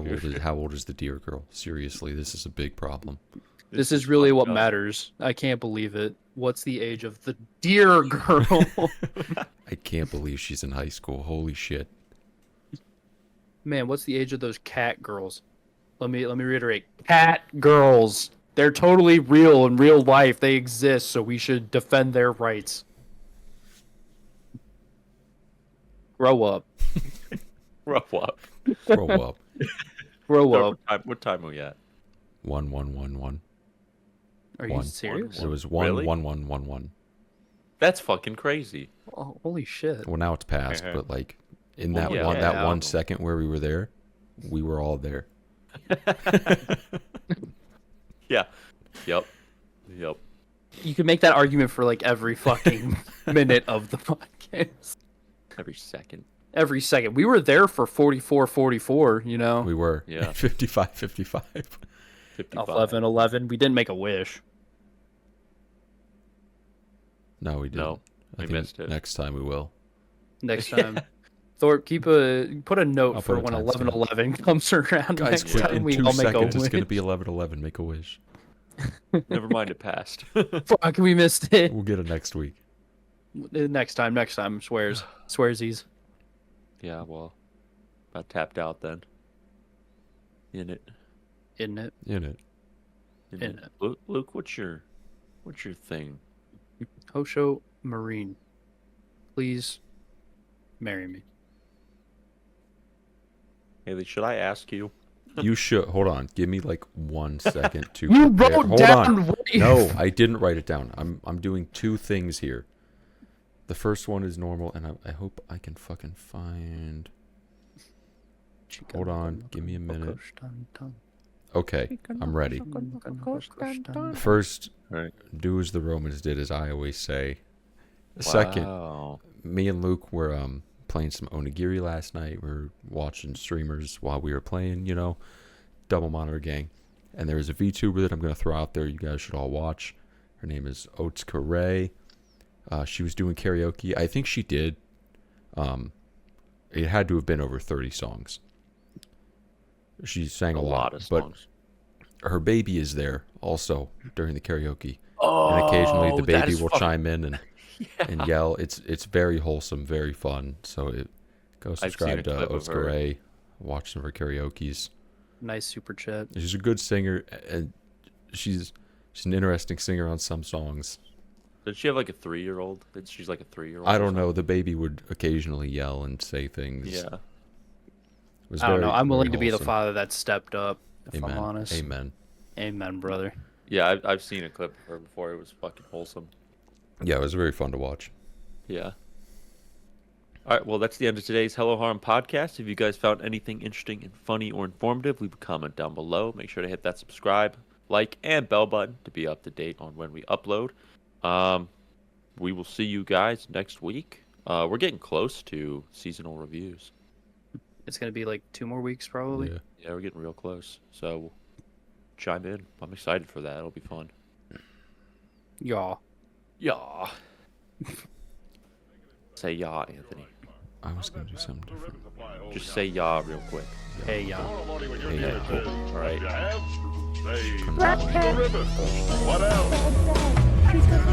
old is the deer girl? Seriously, this is a big problem. This is really what fucked up. matters. I can't believe it. What's the age of the deer girl? I can't believe she's in high school. Holy shit. Man, what's the age of those cat girls? Let me reiterate. Cat girls. They're totally real in real life. They exist, so we should defend their rights. Grow up. Grow up. Grow up. Grow up. What time are we at? 1-1-1-1. Are you One. serious? It was Really? 1-1-1-1-1. That's fucking crazy. Oh, holy shit. Well, now it's past, Uh-huh. but like in Well, that yeah. one that Yeah. 1 second where we were there, we were all there. Yeah. Yep. Yep. You can make that argument for like every fucking minute of the podcast. Every second. Every second. We were there for 44, you know? We were. Yeah. 55. 55. 11. We didn't make a wish. No, we didn't. No, I we think missed it. next time we will. Next time. Thorpe, put a note I'll for put a when timestamp. 11:11 comes around. Guys, next quick, time in we 2 all make a seconds wish. it's going to be 11:11. Make a wish. Never mind, it passed. Fuck, we missed it. We'll get it next week. Next time, swearsies. Yeah, well, about tapped out then. In it. Isn't it? In it. In In it. it. Luke, what's your thing? Hosho Marine, please marry me. Haley, should I ask you? You should. Hold on. Give me like 1 second to You prepare. wrote Hold down on. what you- No, I didn't write it down. I'm doing 2 things here. The first one is normal, and I hope I can fucking find. Hold on. Give me a minute. Okay, I'm ready. First, Right. do as the Romans did, as I always say. Second, Wow. me and Luke were playing some onigiri last night. We were watching streamers while we were playing, double monitor gang. And there is a VTuber that I'm going to throw out there. You guys should all watch. Her name is Otsuka Ray. She was doing karaoke. I think she did. It had to have been over 30 songs. She sang a lot of but songs. her baby is there also during the karaoke. Oh, And occasionally the that baby is will fucking- chime in and yell. It's very wholesome, very fun. So go I've seen a subscribe to clip of Otsuka her. Ray. Watch some of her karaoke's. Nice super chat. She's a good singer, and she's an interesting singer on some songs. Does she have like a 3-year-old? She's like a 3-year-old. I or don't know. something? The baby would occasionally yell and say things. Yeah. It was I don't know. very- I'm willing very to be the wholesome. father that stepped up. If Amen. I'm honest. Amen. Amen, brother. Yeah, I've seen a clip of her before. It was fucking wholesome. Yeah, it was very fun to watch. Yeah. All right, well, that's the end of today's Hello Harem podcast. If you guys found anything interesting and funny or informative, leave a comment down below. Make sure to hit that subscribe, like, and bell button to be up to date on when we upload. We will see you guys next week. We're getting close to seasonal reviews. It's gonna be like 2 more weeks probably. Yeah. Yeah, we're getting real close. So chime in. I'm excited for that. It'll be fun. Yeah. Yeah. Say yeah, Anthony. I was gonna do something different. Just say yeah real quick. Hey, yeah. Tomorrow morning when your Hey, dealer says, All right. "What do you have?" Say, "Pass the ribbon." What else?